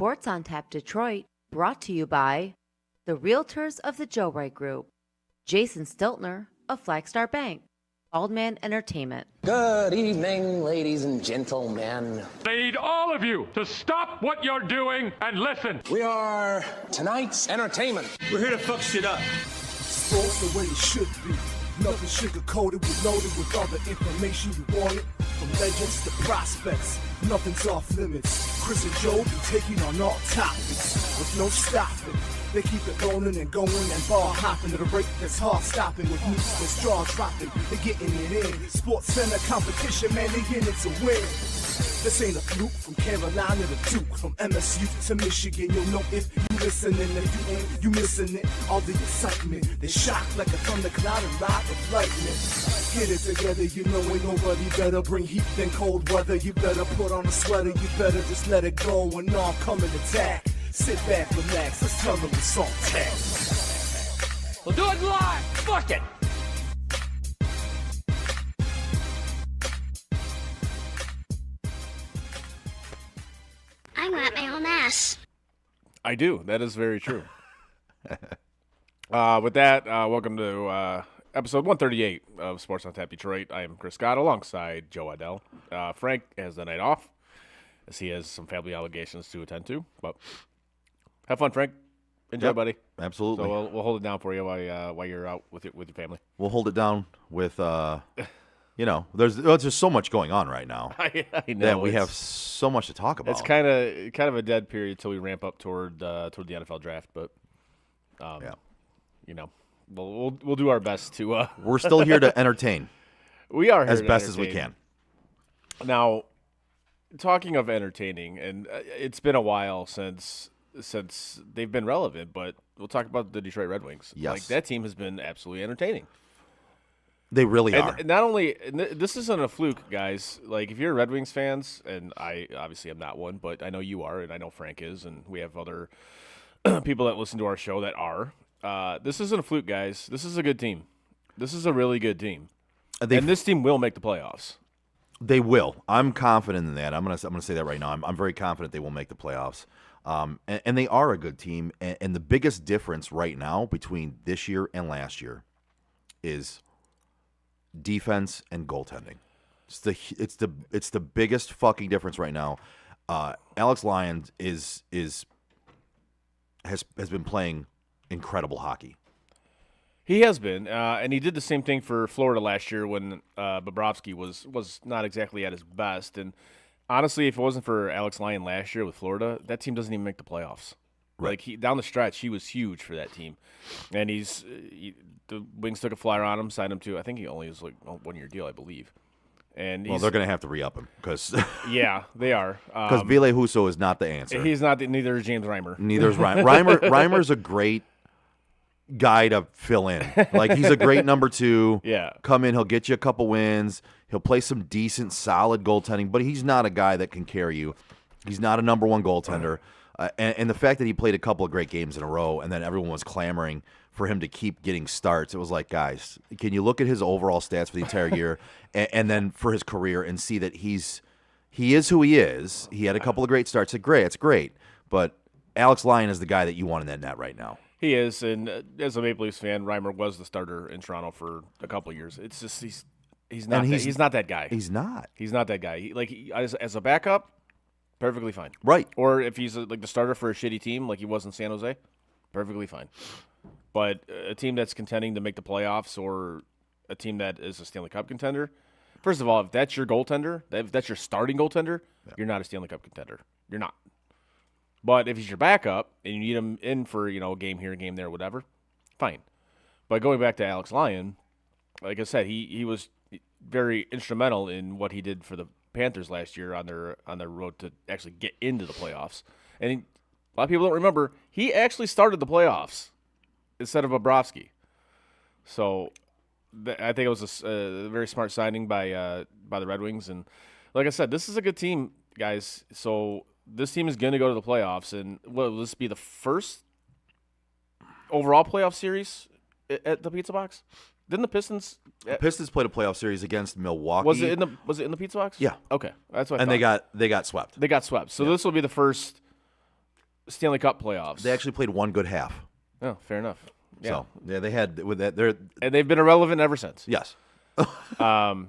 Sports on Tap Detroit, brought to you by the Realtors of the Joe Wright Group, Jason Stiltner of Flagstar Bank, Aldman Entertainment. Good evening, ladies and gentlemen. I need all of you to stop what you're doing and listen. We are tonight's entertainment. We're here to fuck shit up. Sports the way it should be. Nothing sugar-coated, we loaded with all the information you wanted. From legends to prospects, nothing's off limits. Chris and Joe be taking on all topics with no stopping. They keep it going and ball hopping at a rate that's hard stopping with news that's jaw dropping. They're getting it in. Sports Center competition, man, they in it to win. This ain't a fluke from Carolina to Duke, from MSU to Michigan. You'll know if you listening, if you ain't, you missing it. All the excitement, they shock like a thundercloud and ride with lightning. Get it together, you know ain't nobody better. Bring heat than cold weather. You better put on a sweater, you better just let it go and all come and attack. Sit back, relax, let's tell them it's on tap. We'll do it live. Fuck it. I want my own ass. I do. That is very true. With that, welcome to episode 138 of Sports on Tap Detroit. I am Chris Scott alongside Joe Adell. Frank has the night off as he has some family obligations to attend to. But have fun, Frank. Enjoy, buddy. Absolutely. So we'll hold it down for you while you're out with your family. We'll hold it down with, there's so much going on right now. I know that we have so much to talk about. It's kind of a dead period until we ramp up toward the NFL draft. But we'll do our best to. We're still here to entertain. We are here as to best entertain. as we can. Now, talking of entertaining, and it's been a while since they've been relevant, but we'll talk about the Detroit Red Wings. Yes. Like, that team has been absolutely entertaining. They really are. And not only this isn't a fluke, guys. Like, if you're Red Wings fans, and I obviously am not one, but I know you are, and I know Frank is, and we have other people that listen to our show that are. This isn't a fluke, guys. This is a good team. This is a really good team, and this team will make the playoffs. They will. I'm confident in that. I'm gonna say that right now. I'm very confident they will make the playoffs. And they are a good team. And the biggest difference right now between this year and last year is defense and goaltending. It's the biggest fucking difference right now. Alex Lyon has been playing incredible hockey. He has been, and he did the same thing for Florida last year when Bobrovsky was not exactly at his best. And honestly, if it wasn't for Alex Lyon last year with Florida, that team doesn't even make the playoffs. Right. Like, down the stretch, he was huge for that team. And the Wings took a flyer on him, signed him to, I think he only was like a 1-year deal, I believe. And they're going to have to re-up him because yeah, they are. Because Ville Husso is not the answer. He's not. Neither is James Reimer. Neither is Reimer. Reimer's a great guy to fill in. Like, he's a great number 2. Yeah. Come in, he'll get you a couple wins. He'll play some decent, solid goaltending, but he's not a guy that can carry you. He's not a number 1 goaltender. And the fact that he played a couple of great games in a row and then everyone was clamoring for him to keep getting starts, it was like, guys, can you look at his overall stats for the entire year and then for his career and see that he is who he is. He had a couple of great starts. It's great. But Alex Lyon is the guy that you want in that net right now. He is, and as a Maple Leafs fan, Reimer was the starter in Toronto for a couple of years. It's just he's not that guy. He's not. He's not that guy. As a backup, perfectly fine. Right. Or if he's like the starter for a shitty team like he was in San Jose, perfectly fine. But a team that's contending to make the playoffs or a team that is a Stanley Cup contender, first of all, if that's your goaltender, if that's your starting goaltender, you're not a Stanley Cup contender. You're not. But if he's your backup and you need him in for, a game here, a game there, whatever, fine. But going back to Alex Lyon, like I said, he was very instrumental in what he did for the Panthers last year on their road to actually get into the playoffs. And a lot of people don't remember, he actually started the playoffs instead of Bobrovsky. So I think it was a very smart signing by the Red Wings. And like I said, this is a good team, guys. So this team is going to go to the playoffs. And will this be the first overall playoff series at the Pizza Box? Didn't the Pistons? The Pistons played a playoff series against Milwaukee. Was it in the Pizza Box? Yeah. Okay, that's what. And they got swept. They got swept. So this will be the first Stanley Cup playoffs. They actually played one good half. Oh, fair enough. Yeah. So yeah, they had with that. They're And they've been irrelevant ever since. yes. But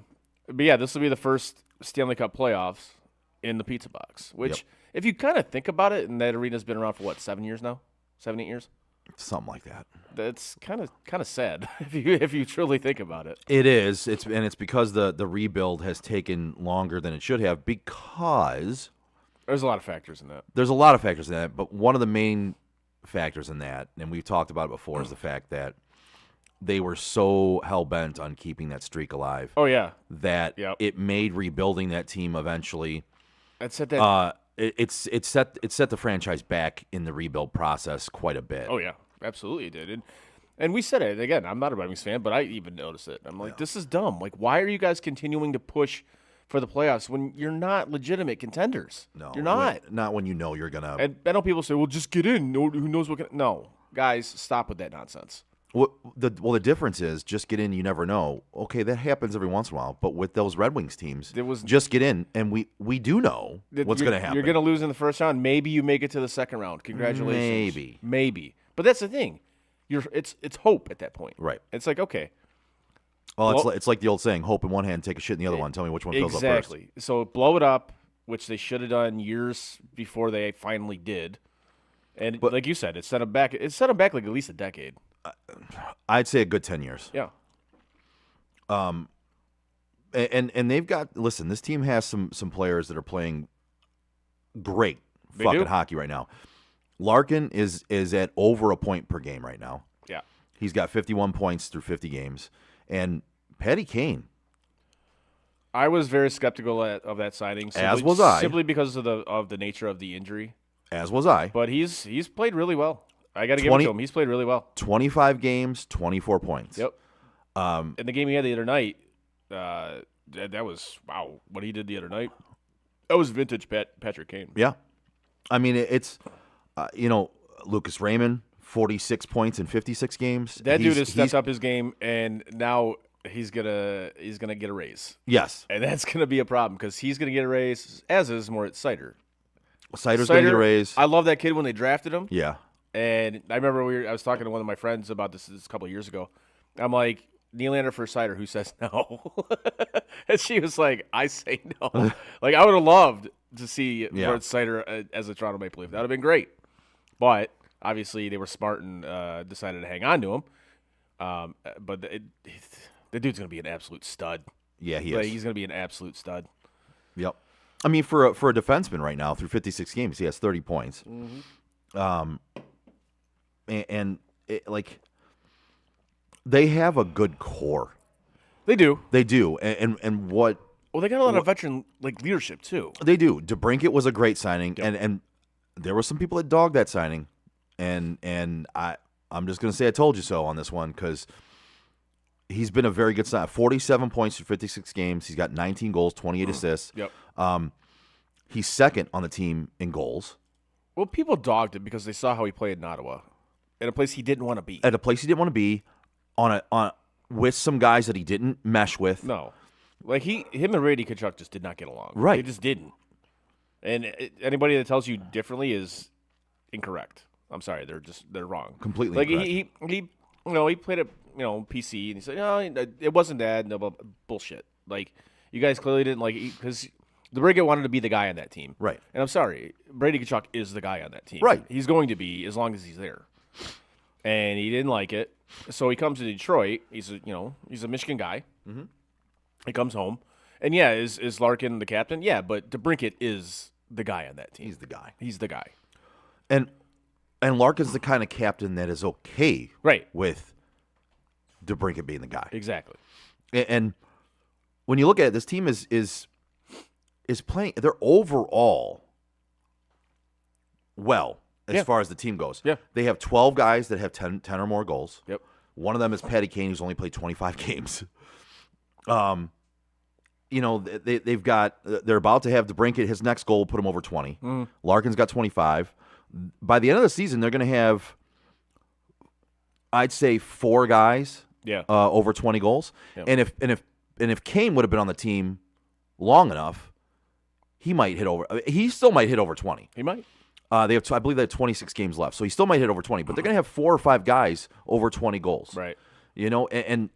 yeah, this will be the first Stanley Cup playoffs in the pizza box, which, Yep. if you kind of think about it, and that arena's been around for what, 7 years now? 7, 8 years? Something like that. That's kind of sad if you truly think about it. It is. It's because the rebuild has taken longer than it should have because There's a lot of factors in that. there's a lot of factors in that, but one of the main factors in that, and we've talked about it before, is the fact that they were so hell-bent on keeping that streak alive Oh yeah, that Yep. it made rebuilding that team eventually that's at that. it set the franchise back in the rebuild process quite a bit. Oh yeah, absolutely it did. And we said it again. I'm not a Red Wings fan, but I even noticed it. I'm like, this is dumb. Like, why are you guys continuing to push for the playoffs when you're not legitimate contenders? No, you're not. Not when you know you're gonna. And I know people say, "Well, just get in. Who knows what?" No, guys, stop with that nonsense. The difference is just get in. You never know. Okay, that happens every once in a while. But with those Red Wings teams, just get in, and we do know what's going to happen. You're going to lose in the first round. Maybe you make it to the second round. Congratulations. Maybe. But that's the thing. It's hope at that point. Right. It's like, okay. Well, it's like the old saying: hope in one hand, take a shit in the other one. Tell me which one fills up first. Exactly. So blow it up, which they should have done years before they finally did. And like you said, it set them back. It set them back like at least a decade. I'd say a good 10 years. Yeah. And they've got this team has some players that are playing great fucking hockey right now. Larkin is at over a point per game right now. Yeah. He's got 51 points through 50 games. And Patty Kane. I was very skeptical of that signing. As was I. Simply because of the nature of the injury. As was I. But he's played really well. I got to give it to him. He's played really well. 25 games, 24 points. Yep. And the game he had the other night, that was, wow, what he did the other night. That was vintage Patrick Kane. Yeah. I mean, it's, Lucas Raymond, 46 points in 56 games. That dude has stepped up his game, and now he's gonna get a raise. Yes. And that's going to be a problem because he's going to get a raise, as is Moritz Seider. Seider's going to get a raise. I love that kid when they drafted him. Yeah. And I remember I was talking to one of my friends about this a couple of years ago. I'm like, Nylander for Seider, who says no? And she was like, I say no. Like, I would have loved to see Moritz Seider as a Toronto Maple Leaf. That would have been great. But obviously they were smart and decided to hang on to him. But the dude's going to be an absolute stud. Yeah, he is. He's going to be an absolute stud. Yep. I mean, for a defenseman right now, through 56 games, he has 30 points. Mm-hmm. They have a good core. They do. They do. And what? Well, they got a lot of veteran leadership too. They do. DeBrincat was a great signing, and there were some people that dogged that signing, and I'm just gonna say I told you so on this one because he's been a very good sign. 47 points in 56 games. He's got 19 goals, 28 assists. Yep. He's second on the team in goals. Well, people dogged him because they saw how he played in Ottawa, at a place he didn't want to be. At a place he didn't want to be, on with some guys that he didn't mesh with. No, like him and Brady Tkachuk just did not get along. Right, they just didn't. And anybody that tells you differently is incorrect. I'm sorry, they're wrong. Completely like incorrect. he played it PC and he said no, it wasn't that. No bullshit. Like you guys clearly didn't like because DeBrincat wanted to be the guy on that team. Right. And I'm sorry, Brady Tkachuk is the guy on that team. Right. He's going to be as long as he's there. And he didn't like it, so he comes to Detroit. He's a Michigan guy. Mm-hmm. He comes home, and yeah, is Larkin the captain? Yeah, but DeBrincat is the guy on that team. He's the guy. He's the guy. And Larkin's the kind of captain that is okay with DeBrincat being the guy. Exactly. And when you look at it, this team is playing. They're overall well as far as the team goes. Yeah. They have 12 guys that have 10 or more goals. Yep. One of them is Patty Kane, who's only played 25 games. They're about to have DeBrincat. His next goal will put him over 20. Larkin's got 25. By the end of the season, they're going to have, I'd say, 4 guys over 20 goals. Yeah. And if Kane would have been on the team long enough, he might hit over. He still might hit over 20. He might. I believe they have 26 games left, so he still might hit over 20. But they're going to have 4 or 5 guys over 20 goals. Right. You know, and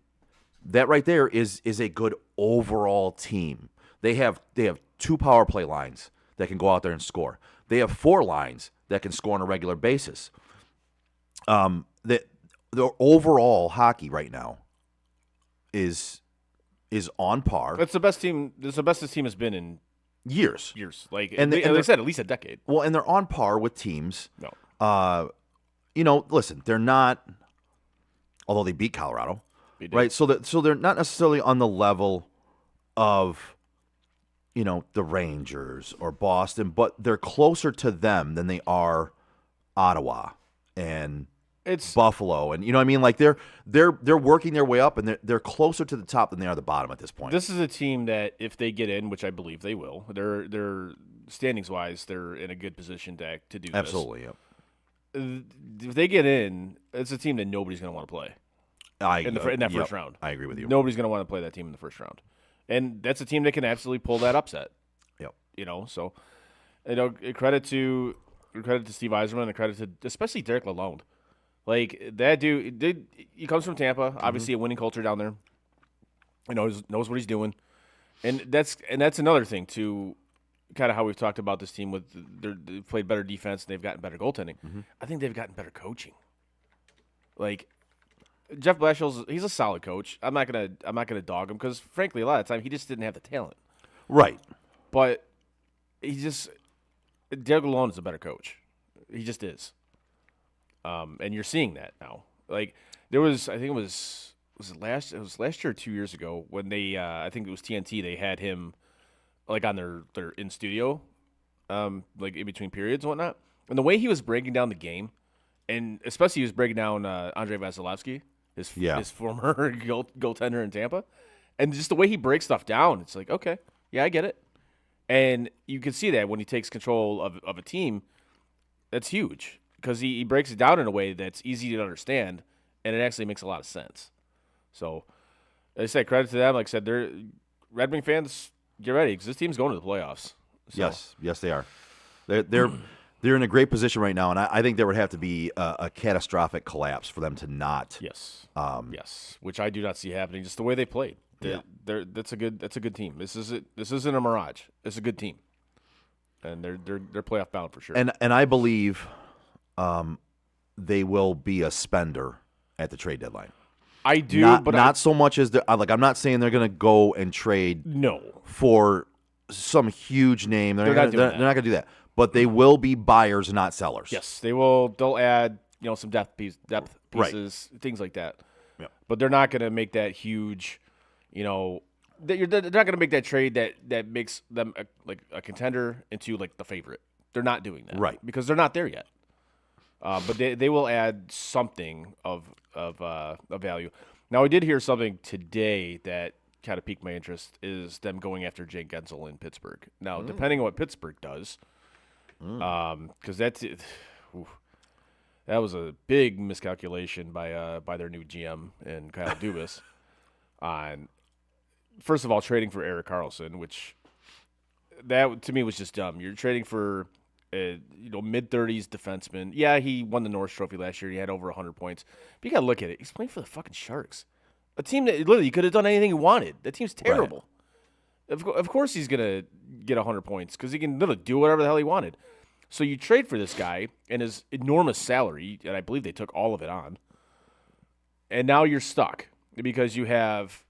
that right there is a good overall team. They have 2 power play lines that can go out there and score. They have 4 lines that can score on a regular basis. The overall hockey right now is on par. That's the best team. That's the best this team has been in years. Like, And like I said, at least a decade. Well, and they're on par with teams. No. You know, listen, they're not. Although they beat Colorado, They did. right? So they're not necessarily on the level of, you know, the Rangers or Boston, but they're closer to them than they are Ottawa and It's Buffalo, and you know what I mean. Like they're working their way up, and they're closer to the top than they are the bottom at this point. This is a team that if they get in, which I believe they will, they're standings wise, they're in a good position to do this. Absolutely, yeah. If they get in, it's a team that nobody's going to want to play in that first round. I agree with you. Nobody's going to want to play that team in the first round, and that's a team that can absolutely pull that upset. Yep. You know, so credit to Steve Yzerman and credit to especially Derek Lalonde. Like that dude, he comes from Tampa, obviously a winning culture down there. You know, knows what he's doing, and that's another thing too. Kind of how we've talked about this team with they've played better defense and they've gotten better goaltending. I think they've gotten better coaching. Like Jeff Blashill's, he's a solid coach. I'm not gonna dog him because frankly, a lot of the time he just didn't have the talent. Right. But Derek Lalonde is a better coach. He just is. And you're seeing that now. Like there was, I think it was last year or 2 years ago when they, I think it was TNT. They had him like on their in studio, like in between periods and whatnot. And the way he was breaking down the game, and especially he was breaking down Andrei Vasilevsky, his former goaltender in Tampa, and just the way he breaks stuff down, it's like, okay, yeah, I get it. And you can see that when he takes control of a team, that's huge because he breaks it down in a way that's easy to understand, and it actually makes a lot of sense. So, as I said, credit to them. Like I said, they're Red Wing fans. Get ready because this team's going to the playoffs. So. Yes, they are. They're in a great position right now, and I think there would have to be a catastrophic collapse for them to not. Yes. Yes, which I do not see happening. Just the way they played. That's a good team. This isn't a mirage. It's a good team, and they're playoff bound for sure. And I believe, they will be a spender at the trade deadline. I do, but not so much as I'm not saying they're going to go and trade for some huge name. They're not going to do that. But they will be buyers, not sellers. Yes, they will. They'll add some depth pieces, Right. things like that. Yep. But they're not going to make that huge. They're not going to make that trade that makes them a contender into like the favorite. They're not doing that, right? Because they're not there yet. But they will add something of value. Now, I did hear something today that kind of piqued my interest is them going after Jake Gensel in Pittsburgh. Now, depending on what Pittsburgh does, because that was a big miscalculation by their new GM and Kyle Dubas on first of all trading for Erik Karlsson, which that to me was just dumb. You're trading for mid-30s defenseman. Yeah, he won the Norris Trophy last year. He had over 100 points. But you got to look at it. He's playing for the fucking Sharks. A team that literally could have done anything he wanted. That team's terrible. Right. Of course he's going to get 100 points because he can literally do whatever the hell he wanted. So you trade for this guy and his enormous salary, and I believe they took all of it on. And now you're stuck because you have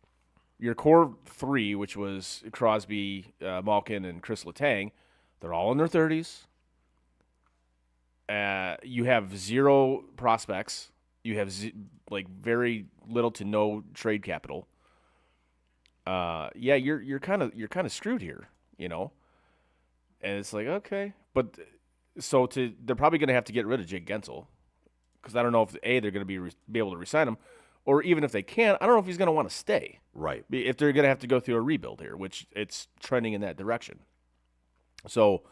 your core three, which was Crosby, Malkin, and Chris Letang. They're all in their 30s. You have zero prospects. You have very little to no trade capital. You're kind of screwed here, And it's like, okay, but they're probably going to have to get rid of Jake Gensel because I don't know if they're going to be able to re-sign him, or even if they can, I don't know if he's going to want to stay. Right. If they're going to have to go through a rebuild here, which it's trending in that direction. So.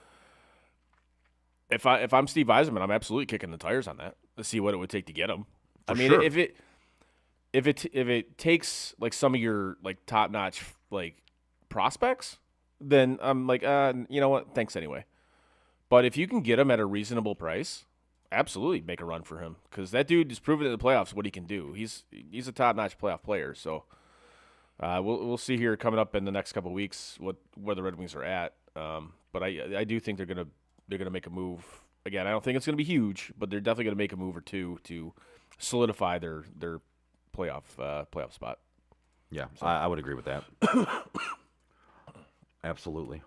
If I'm Steve Yzerman, I'm absolutely kicking the tires on that to see what it would take to get him. Sure. if it takes like some of your like top notch like prospects, then I'm like, you know what? Thanks anyway. But if you can get him at a reasonable price, absolutely make a run for him because that dude has proven in the playoffs what he can do. He's a top-notch playoff player. So we'll see here coming up in the next couple of weeks where the Red Wings are at. But I do think they're gonna make a move. Again, I don't think it's gonna be huge, but they're definitely gonna make a move or two to solidify their playoff spot. Yeah, I would agree with that. Absolutely.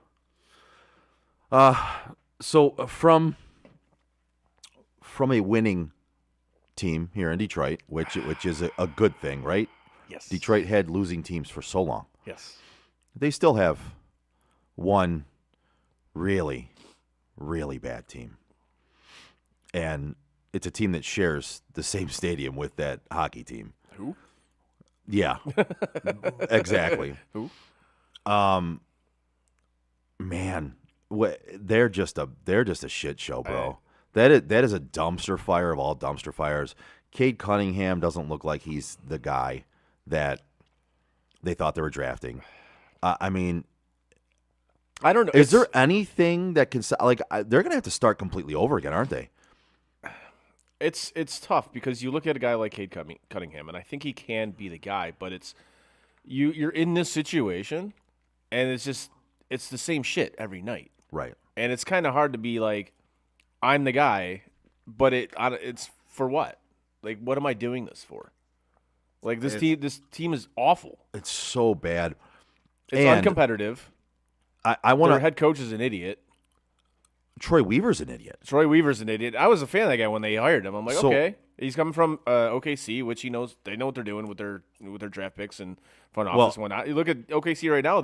So from a winning team here in Detroit, which is a good thing, right? Yes. Detroit had losing teams for so long. Yes. They still have one really, really bad team. And it's a team that shares the same stadium with that hockey team. Who? Yeah. Exactly. Who? Man, they're just a shit show, bro. That is a dumpster fire of all dumpster fires. Cade Cunningham doesn't look like he's the guy that they thought they were drafting. I mean, I don't know. is there anything that can they're gonna have to start completely over again, aren't they? It's tough because you look at a guy like Cade Cunningham, and I think he can be the guy, but it's you're in this situation, and it's the same shit every night, Right. and it's kind of hard to be like, I'm the guy, but it's for what? Like, what am I doing this for? Like this team is awful. It's so bad. It's And uncompetitive. I want Their to. head coach is an idiot. Troy Weaver's an idiot. Troy Weaver's an idiot. I was a fan of that guy when they hired him. I'm like, So- okay, he's coming from OKC, which they know what they're doing with their draft picks and front Well- office and whatnot. You look at OKC right now;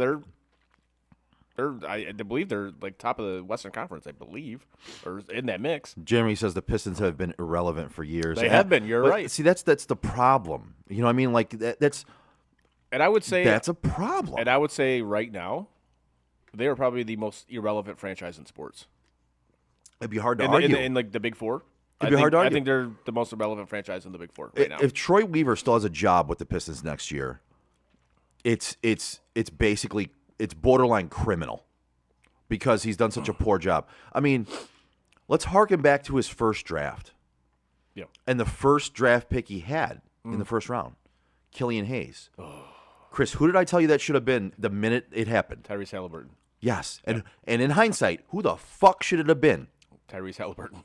I believe they're like top of the Western Conference, I believe, or in that mix. Jeremy says the Pistons have been irrelevant for years. They have been. You're But right. See, that's the problem. You know what I mean? Like that's And I would say a problem. And I would say right now, they are probably the most irrelevant franchise in sports. It'd be hard to In argue. like the Big Four. It'd be hard to argue. I think they're the most irrelevant franchise in the Big Four right now. If Troy Weaver still has a job with the Pistons next year, it's basically borderline criminal because he's done such a poor job. I mean, let's harken back to his first draft. Yeah. And the first draft pick he had in the first round, Killian Hayes. Chris, who did I tell you that should have been the minute it happened? Tyrese Halliburton. Yes. And in hindsight, who the fuck should it have been? Tyrese Halliburton.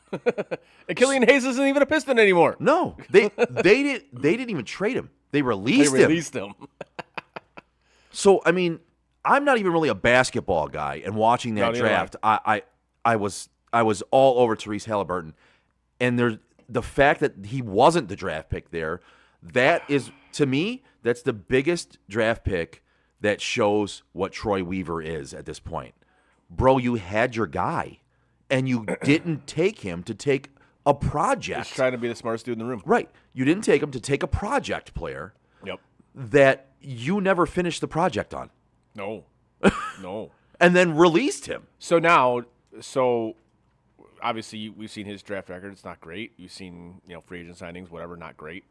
And Killian Hayes isn't even a Piston anymore. No. They didn't even trade him. They They released him. released him. So, I mean, I'm not even really a basketball guy, and watching that Neither am I. draft, I was all over Tyrese Halliburton, and the fact that he wasn't the draft pick there, that is, to me, that's the biggest draft pick that shows what Troy Weaver is at this point. Bro, you had your guy, and you didn't take him to take a project. Just trying to be the smartest dude in the room. Right. You didn't take him to take a project player Yep. that you never finished the project on. No. No. And then released him. So obviously we've seen his draft record. It's not great. You've seen, free agent signings, whatever, not great.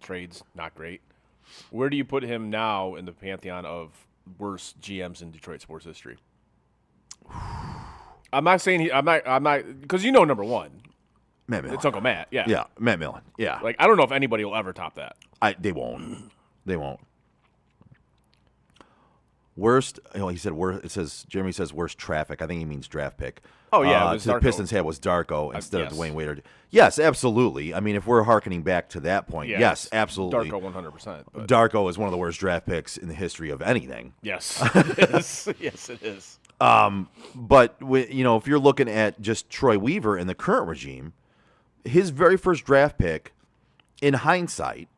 Trades, not great. Where do you put him now in the pantheon of worst GMs in Detroit sports history? I'm not saying I'm not because number one, Matt Millen. it's Uncle Matt. Yeah. Yeah, Matt Millen. Yeah. Like I don't know if anybody will ever top that. They won't. They won't. Worst, he said worst. It says Jeremy says worst traffic. I think he means draft pick. Oh, yeah, it was the Darko. Pistons had was Darko instead yes. of Dwayne Wade. Yes, absolutely. I mean, if we're hearkening back to that point, Yeah, yes, it's absolutely. Darko 100%. But Darko is one of the worst draft picks in the history of anything. yes, it is. Yes, it is. But if you're looking at just Troy Weaver in the current regime, his very first draft pick, in hindsight,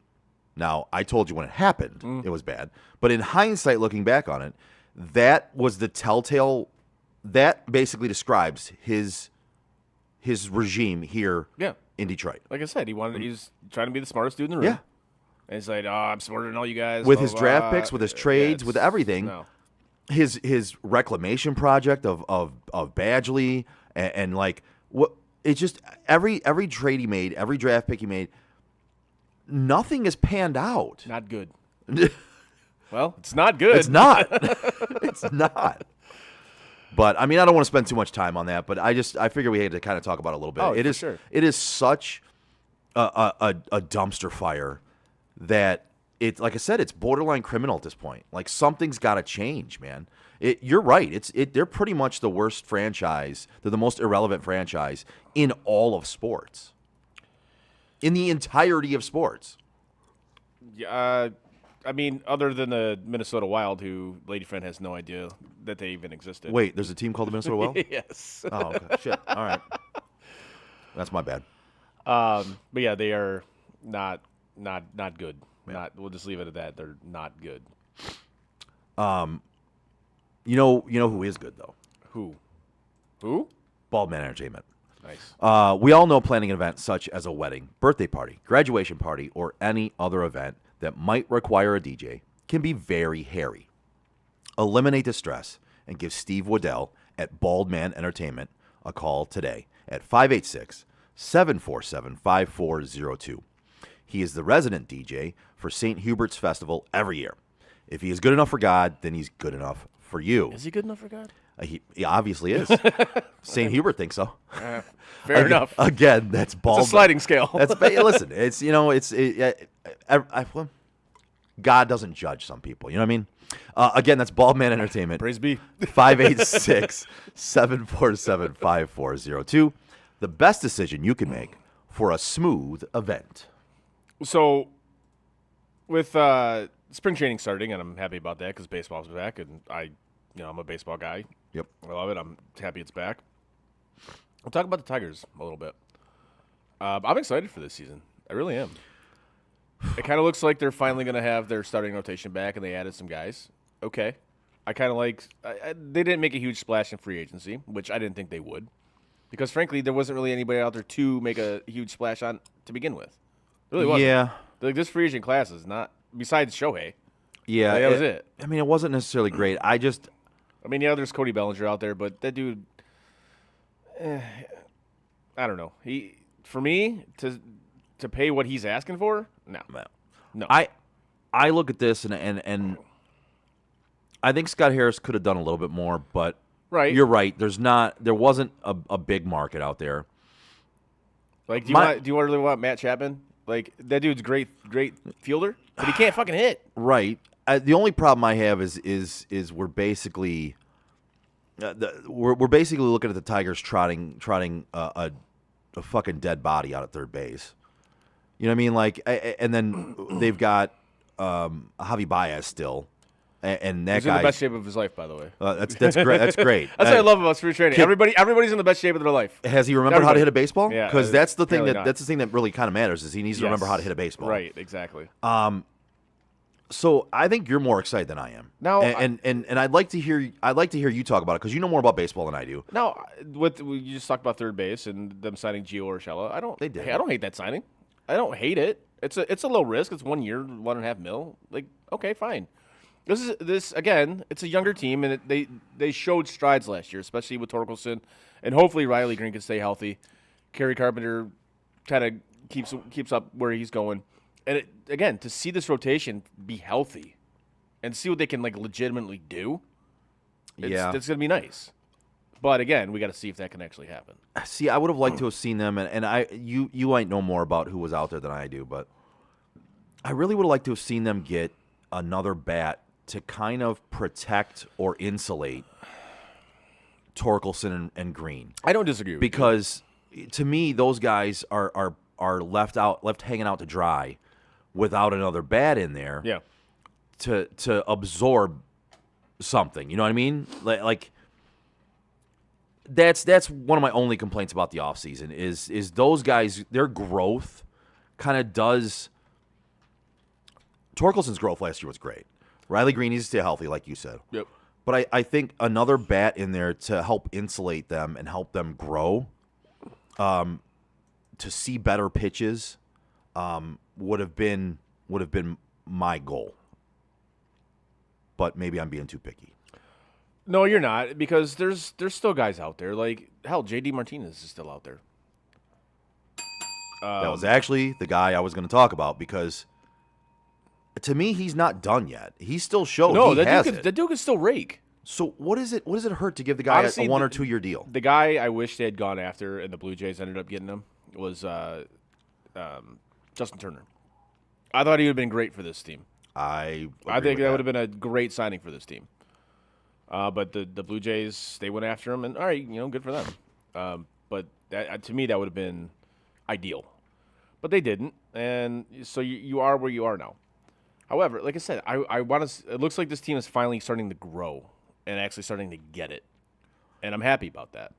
now I told you when it happened, it was bad. But in hindsight, looking back on it, that was the telltale. That basically describes his regime here Yeah. in Detroit. Like I said, he's trying to be the smartest dude in the room. Yeah. And he's like, I'm smarter than all you guys. With blah, his blah, draft blah. picks, with his trades, with it's- everything. No. His reclamation project of Badgley and like what it's just every trade he made, every draft pick he made, nothing has panned out. Not good. Well, it's not good. It's not. It's not. But I mean, I don't want to spend too much time on that. But I figure we had to kind of talk about it a little bit. Oh, It for is sure. it is such a dumpster fire that it's like I said, it's borderline criminal at this point. Like something's got to change, man. You're right. They're pretty much the worst franchise. They're the most irrelevant franchise in all of sports. In the entirety of sports. Yeah, I mean, other than the Minnesota Wild, who Lady Friend has no idea that they even existed. Wait, there's a team called the Minnesota Wild? Yes. Oh, okay. Shit. All right. That's my bad. But yeah, they are not good. Yeah. We'll just leave it at that. They're not good. You know who is good though? Who? Bald Man Entertainment. Nice. We all know planning an event such as a wedding, birthday party, graduation party, or any other event that might require a DJ can be very hairy. Eliminate the stress and give Steve Waddell at Bald Man Entertainment a call today at 586-747-5402. He is the resident DJ for St. Hubert's Festival every year. If he is good enough for God, then he's good enough for you. Is he good enough for God? He obviously is. St. Hubert thinks so. Fair enough. Again, that's bald. It's a sliding scale. Listen, it's God doesn't judge some people. You know what I mean? Again, that's Bald Man Entertainment. Praise be. 586-747-5402. The best decision you can make for a smooth event. So, with spring training starting, and I'm happy about that because baseball's back, and I'm a baseball guy. Yep. I love it. I'm happy it's back. We'll talk about the Tigers a little bit. I'm excited for this season. I really am. It kind of looks like they're finally going to have their starting rotation back, and they added some guys. Okay. I kind of like they didn't make a huge splash in free agency, which I didn't think they would, because frankly, there wasn't really anybody out there to make a huge splash on to begin with. It really wasn't. Yeah. Like this free agent class is not, besides Shohei. Yeah. That was it. I mean, it wasn't necessarily great. I mean, yeah, there's Cody Bellinger out there, but that dude, I don't know. For me to pay what he's asking for, no. I look at this and I think Scott Harris could have done a little bit more, but right. You're right. There wasn't a big market out there. Like, do you really want Matt Chapman? Like, that dude's great fielder, but he can't fucking hit. Right. The only problem I have is we're basically we're basically looking at the Tigers trotting a fucking dead body out at third base. You know what I mean? Like, and then they've got Javi Baez still, and that He's guy in the best shape of his life, by the way. That's great. That's great. That's what I love about spring training. Everybody's in the best shape of their life. Has he remembered how to hit a baseball? Yeah, because that's the thing apparently that's the thing that really kind of matters is he needs to remember how to hit a baseball. Right. Exactly. So I think you're more excited than I am. Now, and I'd like to hear you talk about it because you know more about baseball than I do. Now, you just talked about third base and them signing Gio Urshela. I don't hate that signing. I don't hate it. It's a low risk. It's 1 year, $1.5 million. Like, okay, fine. This again. It's a younger team, and they showed strides last year, especially with Torkelson, and hopefully Riley Green can stay healthy. Kerry Carpenter kind of keeps up where he's going, and again to see this rotation be healthy, and see what they can like legitimately do. It's gonna be nice. But again, we got to see if that can actually happen. See, I would have liked to have seen them, and you might know more about who was out there than I do, but I really would have liked to have seen them get another bat to kind of protect or insulate Torkelson and Green. I don't disagree with because to me, those guys are left hanging out to dry without another bat in there. Yeah. To absorb something, you know what I mean? Like that's one of my only complaints about the offseason is those guys, their growth kind of does. Torkelson's growth last year was great. Riley Green needs to stay healthy, like you said. Yep. But I think another bat in there to help insulate them and help them grow, to see better pitches, would have been my goal. But maybe I'm being too picky. No, you're not, because there's still guys out there. Like, hell, J.D. Martinez is still out there. That was actually the guy I was going to talk about because to me, he's not done yet. He still shows No, he has it. that dude can still rake. So what is it? What does it hurt to give the guy Honestly, a 1 or 2 year deal? The guy I wish they had gone after, and the Blue Jays ended up getting him, was Justin Turner. I thought he would have been great for this team. I think that would have been a great signing for this team. But the Blue Jays, they went after him, and all right, good for them. But that, to me, that would have been ideal. But they didn't, and so you are where you are now. However, like I said, I want to. It looks like this team is finally starting to grow and actually starting to get it, and I'm happy about that.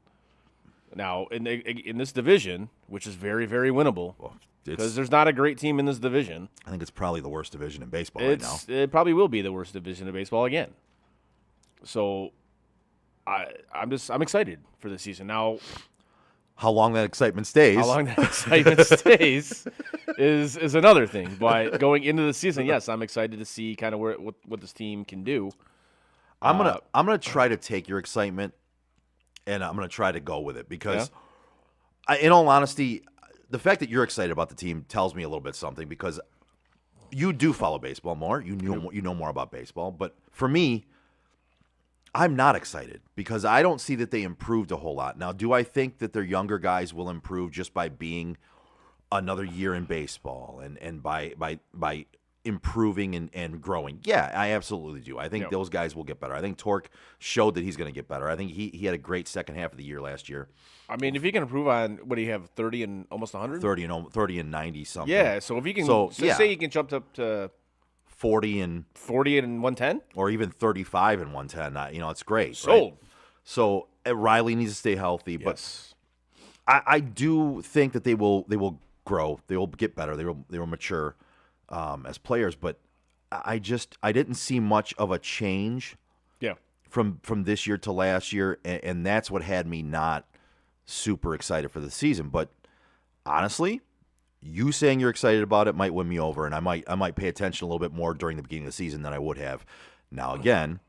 Now, in this division, which is very, very winnable, because there's not a great team in this division. I think it's probably the worst division in baseball right now. It probably will be the worst division in baseball again. So, I'm excited for the season. Now, how long that excitement stays? how long that excitement stays is another thing. But going into the season, yes, I'm excited to see kind of what this team can do. I'm gonna try to take your excitement, and I'm gonna try to go with it because, in all honesty, the fact that you're excited about the team tells me a little bit something because you do follow baseball more. You know more about baseball, but for me, I'm not excited because I don't see that they improved a whole lot. Now, do I think that their younger guys will improve just by being another year in baseball and by improving and growing? Yeah, I absolutely do. I think those guys will get better. I think Torque showed that he's going to get better. I think he had a great second half of the year last year. I mean, if he can improve on what do you have, 30 and almost 100? 30 and 90 something. Yeah, so if he can say he can jump up to 40 and 110 or even 35 and 110, it's great. Sold. Right? So Riley needs to stay healthy, Yes. but I do think that they will grow. They will get better. They will mature as players, but I didn't see much of a change from this year to last year, and that's what had me not super excited for the season. But honestly, you saying you're excited about it might win me over, and I might pay attention a little bit more during the beginning of the season than I would have. Now, again,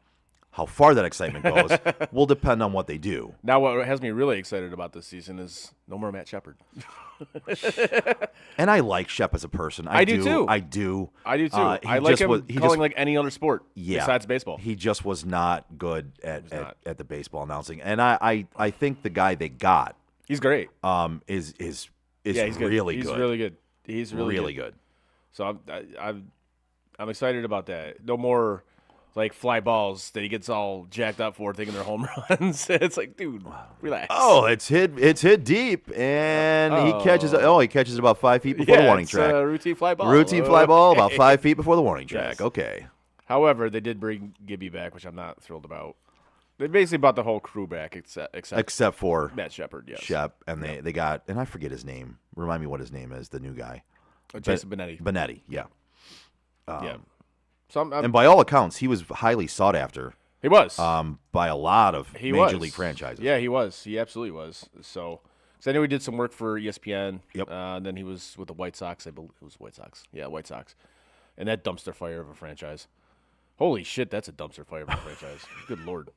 how far that excitement goes will depend on what they do. Now, what has me really excited about this season is no more Matt Shepard. And I like Shep as a person. I do too. I do. I do too. I like him calling like any other sport besides baseball. He just was not good at the baseball announcing, and I think the guy they got, he's great. Is he's really good. good. He's really good. He's really good. So I'm excited about that. No more like fly balls that he gets all jacked up for thinking they're home runs. It's like, dude, relax. Oh, it's hit deep, and he catches it about 5 feet before the warning track. Routine fly ball. Routine fly ball about 5 feet before the warning track. Yes. Okay. However, they did bring Gibby back, which I'm not thrilled about. They basically brought the whole crew back Except for Matt Shepard, yes. Shep, and they got, and I forget his name. Remind me what his name is, the new guy. Jason Benetti. Benetti, yeah. Yeah. So and by all accounts, he was highly sought after. He was. By a lot of major league franchises. Yeah, he was. He absolutely was. So I know he did some work for ESPN. Yep. And then he was with the White Sox. I believe it was White Sox. Yeah, White Sox. And that dumpster fire of a franchise. Holy shit, that's a dumpster fire of a franchise. Good Lord.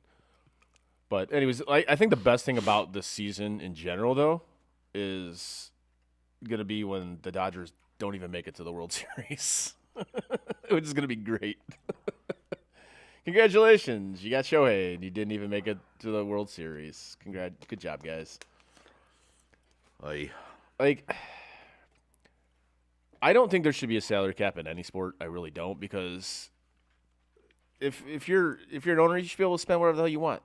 But anyways, I think the best thing about this season in general, though, is going to be when the Dodgers don't even make it to the World Series. Which is going to be great. Congratulations. You got Shohei, and you didn't even make it to the World Series. Good job, guys. Like, I don't think there should be a salary cap in any sport. I really don't, because if you're an owner, you should be able to spend whatever the hell you want.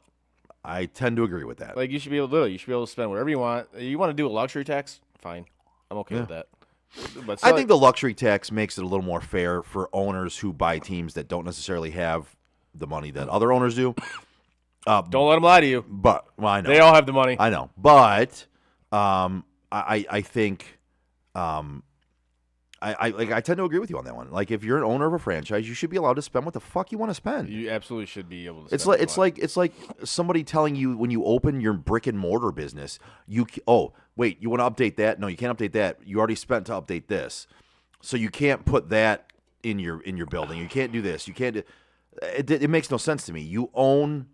I tend to agree with that. Like, you should be able to spend whatever you want. You want to do a luxury tax? Fine. I'm okay with that. But I think the luxury tax makes it a little more fair for owners who buy teams that don't necessarily have the money that other owners do. Don't let them lie to you. But I know they all have the money. I know, but I think I tend to agree with you on that one. Like, if you're an owner of a franchise, you should be allowed to spend what the fuck you want to spend. You absolutely should be able to. It's like somebody telling you when you open your brick and mortar business, you want to update that? No, you can't update that. You already spent to update this, so you can't put that in your building. You can't do this. You can't. It makes no sense to me. You own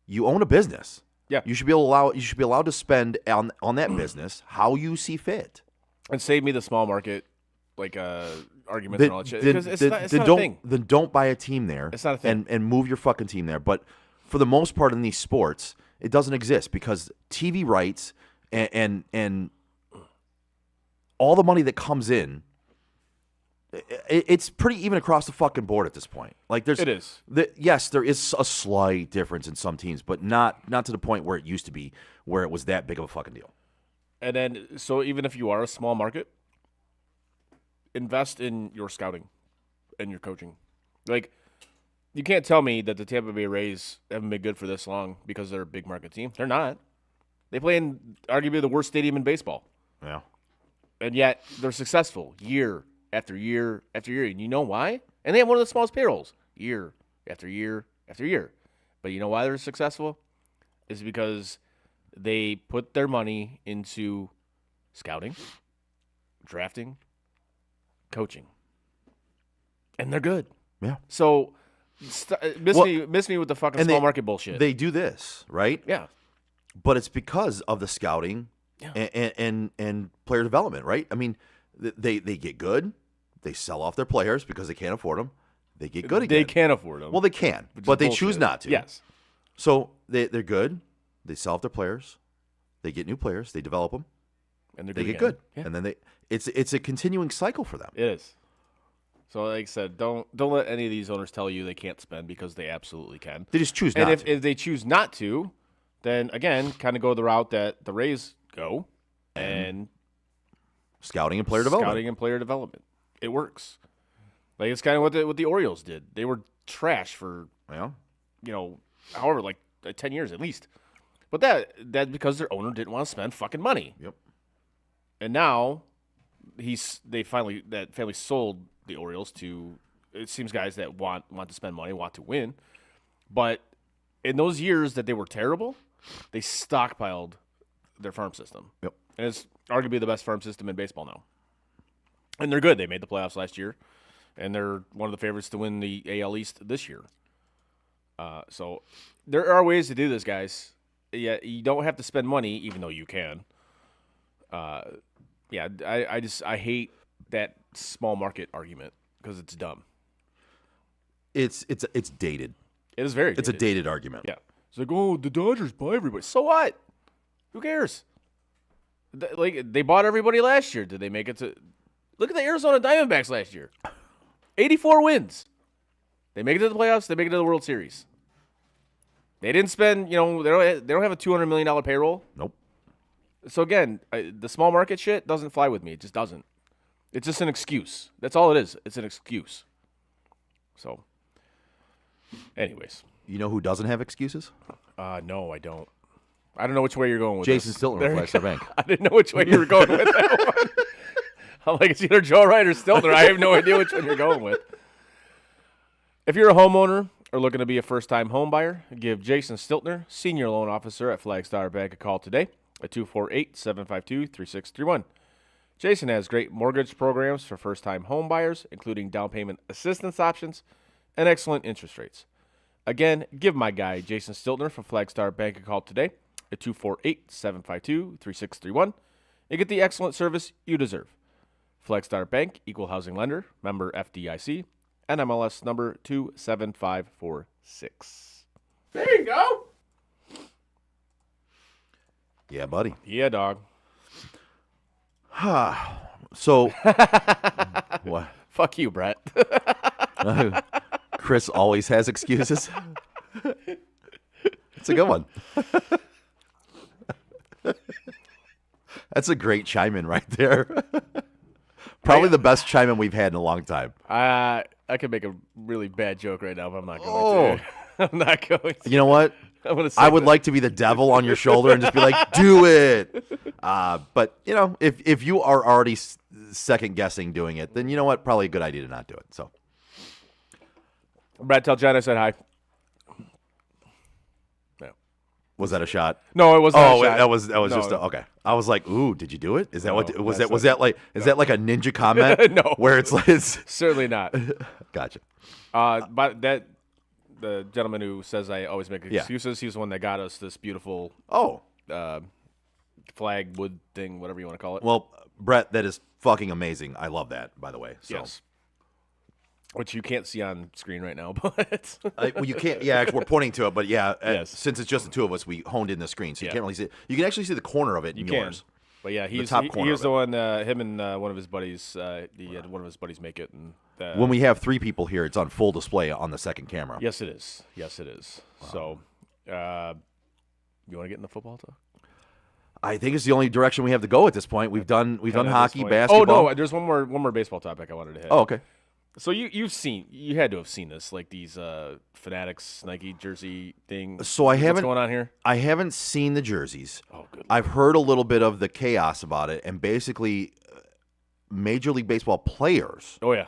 a business. Yeah, you should be allowed to spend on that business how you see fit. And save me the small market, like arguments Then, and all that shit. then- 'Cause it's then- not, it's then not don't a thing. then don't buy a team there. It's not a thing. And move your fucking team there. But for the most part in these sports, it doesn't exist because TV rights and all the money that comes in, it's pretty even across the fucking board at this point. Like It is. Yes, there is a slight difference in some teams, but not to the point where it used to be, where it was that big of a fucking deal. And then, so even if you are a small market, invest in your scouting and your coaching. Like, you can't tell me that the Tampa Bay Rays haven't been good for this long because they're a big market team. They're not. They play in arguably the worst stadium in baseball. Yeah. And yet they're successful year after year after year. And you know why? And they have one of the smallest payrolls year after year after year. But you know why they're successful? Is because they put their money into scouting, drafting, coaching. And they're good. Yeah. So miss Well, me with the fucking and small they- market bullshit. They do this, right? yeah. But it's because of the scouting and player development, right? I mean, they get good, they sell off their players because they can't afford them. They get good again. They can't afford them. Well, they can, which is but they bullshit. choose not to. Yes. So they're good. They sell off their players. They get new players. They develop them. And they're They get again. good, Yeah. and then it's a continuing cycle for them. It is. So, like I said, don't let any of these owners tell you they can't spend because they absolutely can. They just choose And not to. if they choose not to, then again, kind of go the route that the Rays go and Scouting and player development. scouting and player development. It works. Like it's kind of what the Orioles did. They were trash for Yeah. however like 10 years at least. But that's because their owner didn't want to spend fucking money. Yep. And now that family sold the Orioles to, it seems, guys that want to spend money, want to win. But in those years that they were terrible, they stockpiled their farm system. Yep. And it's arguably the best farm system in baseball now. And they're good. They made the playoffs last year, and they're one of the favorites to win the AL East this year. So there are ways to do this, guys. Yeah, you don't have to spend money, even though you can. Yeah, I hate that small market argument because it's dumb. It's dated. It is very. It's a dated argument. Yeah. It's like, oh, the Dodgers buy everybody. So what? Who cares? Like, they bought everybody last year. Did they make it to? Look at the Arizona Diamondbacks last year. 84 wins. They make it to the playoffs. They make it to the World Series. They didn't spend, they don't have a $200 million payroll. Nope. So again, the small market shit doesn't fly with me. It just doesn't. It's just an excuse. That's all it is. It's an excuse. So, anyways. You know who doesn't have excuses? No, I don't. I don't know which way you're going with Jason this. Stiltner of Flagstar Bank. I didn't know which way you were going with that one. I'm like, it's either Joe Wright or Stiltner. I have no idea which one you're going with. If you're a homeowner or looking to be a first-time home buyer, give Jason Stiltner, Senior Loan Officer at Flagstar Bank, a call today at 248-752-3631. Jason has great mortgage programs for first-time home buyers, including down payment assistance options and excellent interest rates. Again, give my guy Jason Stiltner from Flagstar Bank a call today at 248-752-3631 and get the excellent service you deserve. Flagstar Bank, Equal Housing Lender, member FDIC, NMLS number 27546. There you go. Yeah, buddy. Yeah, dog. So, what? Fuck you, Brett. Chris always has excuses. It's a good one. That's a great chime in right there. Probably the best chime in we've had in a long time. I could make a really bad joke right now, but I'm not going to. I'm not going to. You know what? I'm gonna I would like to be the devil on your shoulder and just be like, do it. But, if you are already second guessing doing it, then you know what? Probably a good idea to not do it. So, Brett, tell Jen I said hi. No. was that a shot? No, it wasn't. Oh, a shot. that was No. just okay. I was like, "Ooh, did you do it? Is that what No, was that's that? Was that like a ninja comment? No. where it's like, Certainly not. gotcha. But the gentleman who says I always make Yeah. excuses, he's the one that got us this beautiful Oh, flag wood thing, whatever you want to call it. well, Brett, that is fucking amazing. I love that, by the way. So, Yes. which you can't see on screen right now, but Well, you can't. Yeah, we're pointing to it, but yeah, Yes. since it's just the two of us, we honed in the screen, so you Yeah. can't really see it. You can actually see the corner of it in you can. yours. But yeah, The top he corner was of the one. Him and one of his buddies. He had one of his buddies make it, and When we have 3 people here, it's on full display on the second camera. yes, it is. Yes, it is. So, you want to get in the football talk? I think it's the only direction we have to go at this point. We've done Kinda at this hockey, point. basketball. Oh no, there's one more baseball topic I wanted to hit. Oh, okay. So you had to have seen this, like these Fanatics Nike jersey thing. So I haven't- What's going on here? I haven't seen the jerseys. Oh, good. I've heard a little bit of the chaos about it, and basically, Major League Baseball players Oh yeah.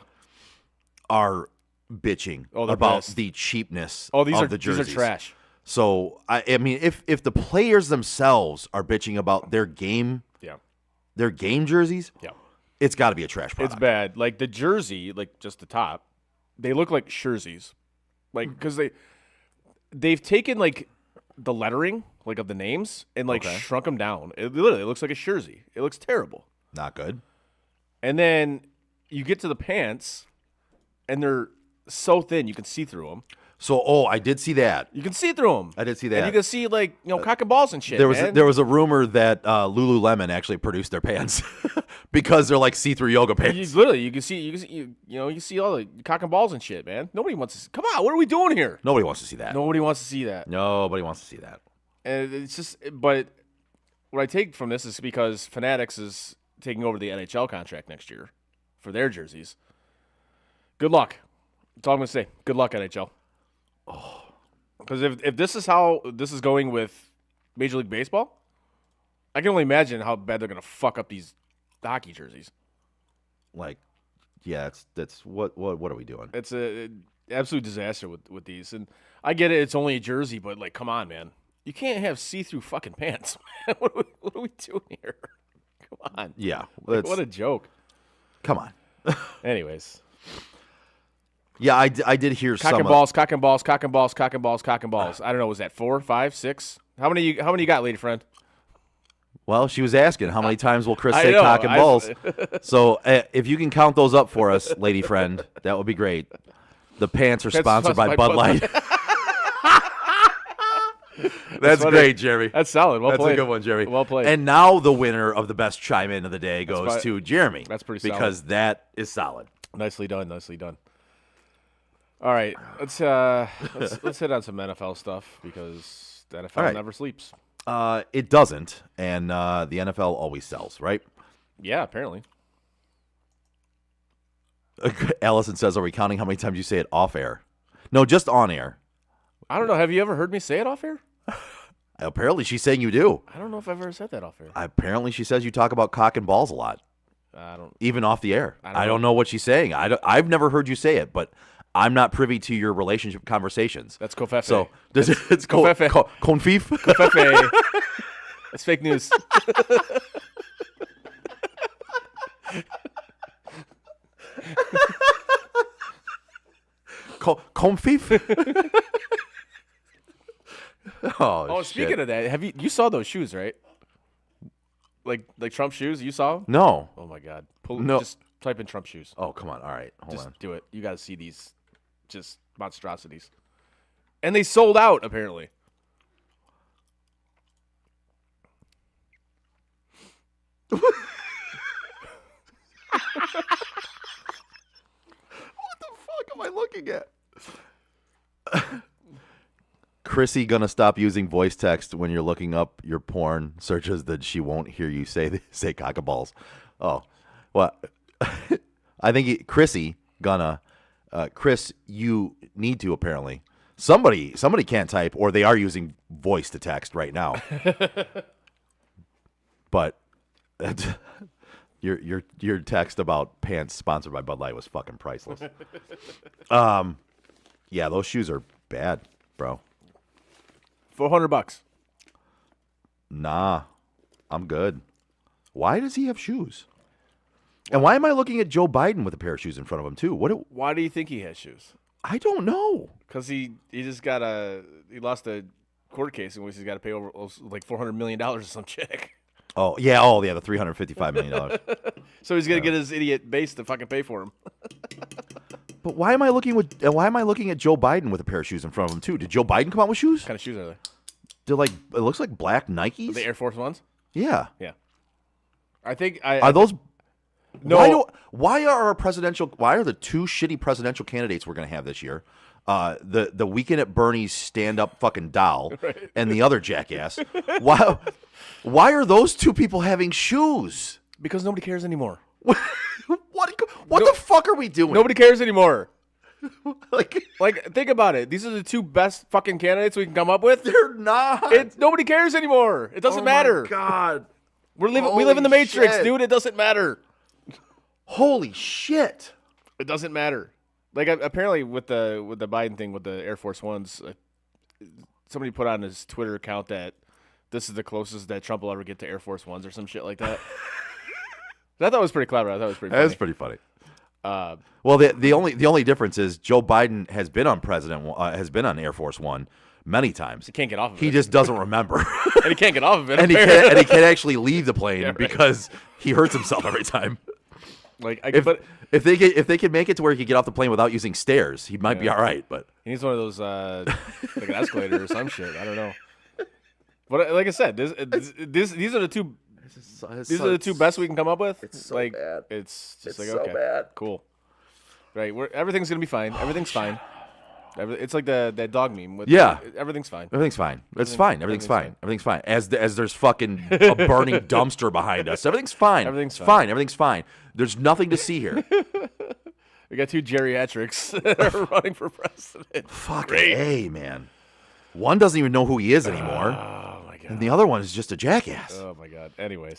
are bitching Oh, they're about pissed. the cheapness Oh, these of are the jerseys. these are trash. So I mean, if the players themselves are bitching about their game jerseys, Yeah. it's got to be a trash product. It's bad. Like the jersey, like just the top, they look like jerseys, like because they've taken like the lettering like of the names and like Okay. shrunk them down. It literally looks like a jersey. It looks terrible. Not good. And then you get to the pants, and they're so thin you can see through them. So, I did see that. You can see through them. I did see And that. you can see like cock and balls and shit. There was man. there was a rumor that Lululemon actually produced their pants because they're like see-through yoga pants. You can see all the cock and balls and shit, man. Nobody wants to see. Come on, what are we doing here? Nobody wants to see that. Nobody wants to see that. Nobody wants to see that. And it's just, but what I take from this is because Fanatics is taking over the NHL contract next year for their jerseys. Good luck. That's all I'm gonna say. Good luck, NHL. Because if this is how this is going with Major League Baseball, I can only imagine how bad they're gonna fuck up these hockey jerseys. Like, yeah, that's what are we doing? It's a absolute disaster with these. And I get it, it's only a jersey, but like, come on, man. You can't have see-through fucking pants, man. What are we doing here? Come on. Yeah, Like, what a joke. come on. Anyways. Yeah, I did hear Cock some. and balls, cock and balls, cock and balls, cock and balls, cock and balls. I don't know, was that 4, 5, 6? How many you got, lady friend? Well, she was asking how many times will Chris I say know, cock and balls. So if you can count those up for us, lady friend, that would be great. The pants are That's sponsored by Bud Light. That's funny. great, Jeremy. That's solid. Well That's played. a good one, Jeremy. Well played. And now the winner of the best chime in of the day goes fi- to Jeremy. That's pretty solid. because that is solid. Nicely done. Nicely done. All right, let's hit on some NFL stuff because the NFL All right. never sleeps. It doesn't, and the NFL always sells, right? Yeah, apparently. Allison says, "Are we counting how many times you say it off air?" No, just on air. I don't know. Have you ever heard me say it off air? Apparently, she's saying you do. I don't know if I've ever said that off air. Apparently, she says you talk about cock and balls a lot, I don't. even off the air. I don't I don't know what she's saying. I've never heard you say it, but I'm not privy to your relationship conversations. That's Kofefe. So it's Kofefe. confif. Kofefe. That's fake news. Confif. Oh, shit. speaking of that, you saw those shoes, right? Like Trump shoes? You saw 'em? No. Oh my God! No. Just type in Trump shoes. Oh, come on. All right. Hold Just on. do it. You got to see these, just monstrosities. And they sold out apparently. What am I looking at? Chrissy gonna stop using voice text when you're looking up your porn searches that she won't hear you say cock and balls. Oh, well, I think Chrissy gonna Chris, you need to apparently. Somebody can't type, or they are using voice to text right now. But your text about pants sponsored by Bud Light was fucking priceless. Yeah, those shoes are bad, bro. $400. Nah, I'm good. Why does he have shoes? And why am I looking at Joe Biden with a pair of shoes in front of him too? Why do you think he has shoes? I don't know. Because he lost a court case in which he's got to pay over like $400 million to some chick. Oh yeah, the $355 million. So he's gonna get his idiot base to fucking pay for him. But why am I looking at Joe Biden with a pair of shoes in front of him too? Did Joe Biden come out with shoes? What kind of shoes are they? They're like it looks like black Nikes. The Air Force Ones? Yeah. Yeah. I think Are those? No. Why are the two shitty presidential candidates we're going to have this year? The Weekend at Bernie's stand-up fucking doll and the other jackass. Why are those two people having shoes? Because nobody cares anymore. What the fuck are we doing? Nobody cares anymore. like Think about it. These are the two best fucking candidates we can come up with. they're not. Nobody cares anymore. It doesn't matter. My God. We live in the Matrix, shit. dude. It doesn't matter. Holy shit. It doesn't matter. Like apparently with the Biden thing with the Air Force Ones, somebody put on his Twitter account that this is the closest that Trump will ever get to Air Force Ones or some shit like that. I thought it was pretty clever. I thought it was pretty funny. That's pretty funny. Well, the only difference is Joe Biden has been on Air Force One many times. He can't get off of it. He just doesn't remember. And he can't get off of it. and he can't actually leave the plane Yeah, right. because he hurts himself every time. Like, If they could make it to where he could get off the plane without using stairs, he might be all right. But he needs one of those like an escalator or some shit. I don't know. But like I said, these are the two. These are the two best we can come up with. It's so bad. It's just It's like so okay, bad. cool. Right, everything's gonna be fine. Everything's fine. It's like that dog meme. Everything's fine. Everything's fine. It's fine. Everything's fine. Everything's fine. As there's fucking a burning dumpster behind us. Everything's fine. Everything's It's fine. Everything's fine. There's nothing to see here. We got two geriatrics that are running for president. Fuck A, man. One doesn't even know who he is anymore. Oh my god. And the other one is just a jackass. Oh my god. Anyways.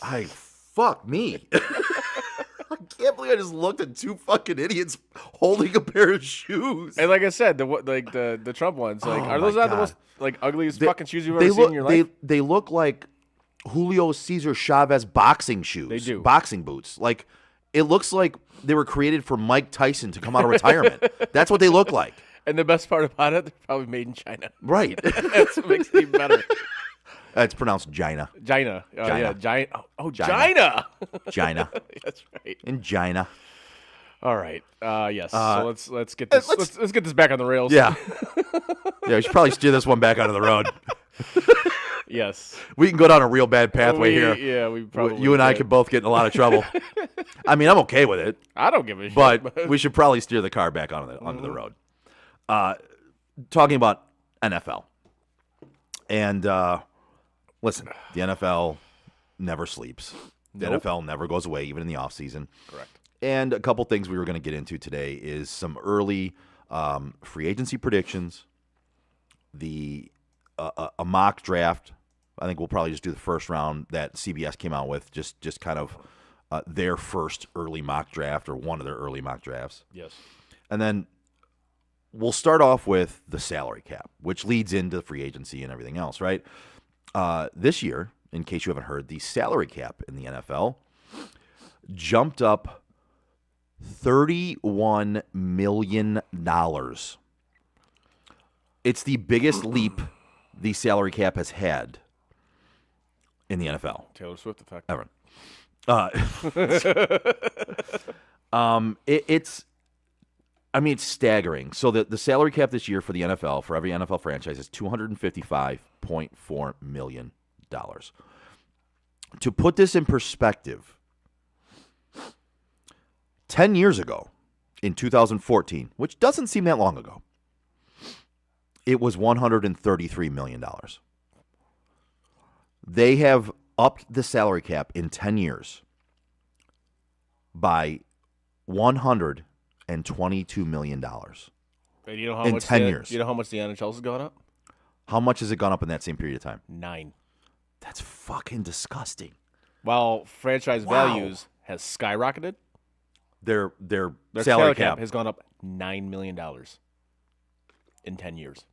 Fuck me. I can't believe I just looked at two fucking idiots holding a pair of shoes. And like I said, the Trump ones, like, Oh are those my not the God. most like ugliest fucking shoes you've ever They seen in your life? They look like Julio Cesar Chavez boxing shoes. They do. Boxing boots. Like it looks like they were created for Mike Tyson to come out of retirement. That's what they look like. And the best part about it, they're probably made in China. Right. That's what makes it even better. It's pronounced Gina. China. Oh, China. yeah. Giant. Oh, China. China. Gina. That's right. In Gina. All right. Yes. So let's get this. Let's get this back on the rails. Yeah. Yeah, we should probably steer this one back onto the road. Yes. We can go down a real bad pathway here. Yeah, we probably. You and I could. could both get in a lot of trouble. I mean, I'm okay with it, I don't give a shit. but we should probably steer the car back onto the road. Talking about NFL. And listen, the NFL never sleeps. The NFL never goes away, even in the offseason. Correct. And a couple things we were going to get into today is some early free agency predictions, a mock draft. I think we'll probably just do the first round that CBS came out with, just kind of their first early mock draft or one of their early mock drafts. Yes. And then we'll start off with the salary cap, which leads into free agency and everything else, right? This year, in case you haven't heard, the salary cap in the NFL jumped up $31 million. It's the biggest leap the salary cap has had in the NFL Taylor Swift effect. ever. It's staggering. So the salary cap this year for the NFL, for every NFL franchise, is $255.4 million. To put this in perspective, 10 years ago, in 2014, which doesn't seem that long ago, it was $133 million. They have upped the salary cap in 10 years by $122 million. And you know how In much 10 years. You know how much the NHL's has gone up? How much has it gone up in that same period of time? 9. That's fucking disgusting. While franchise Wow. values has skyrocketed, Their salary cap has gone up $9 million in 10 years.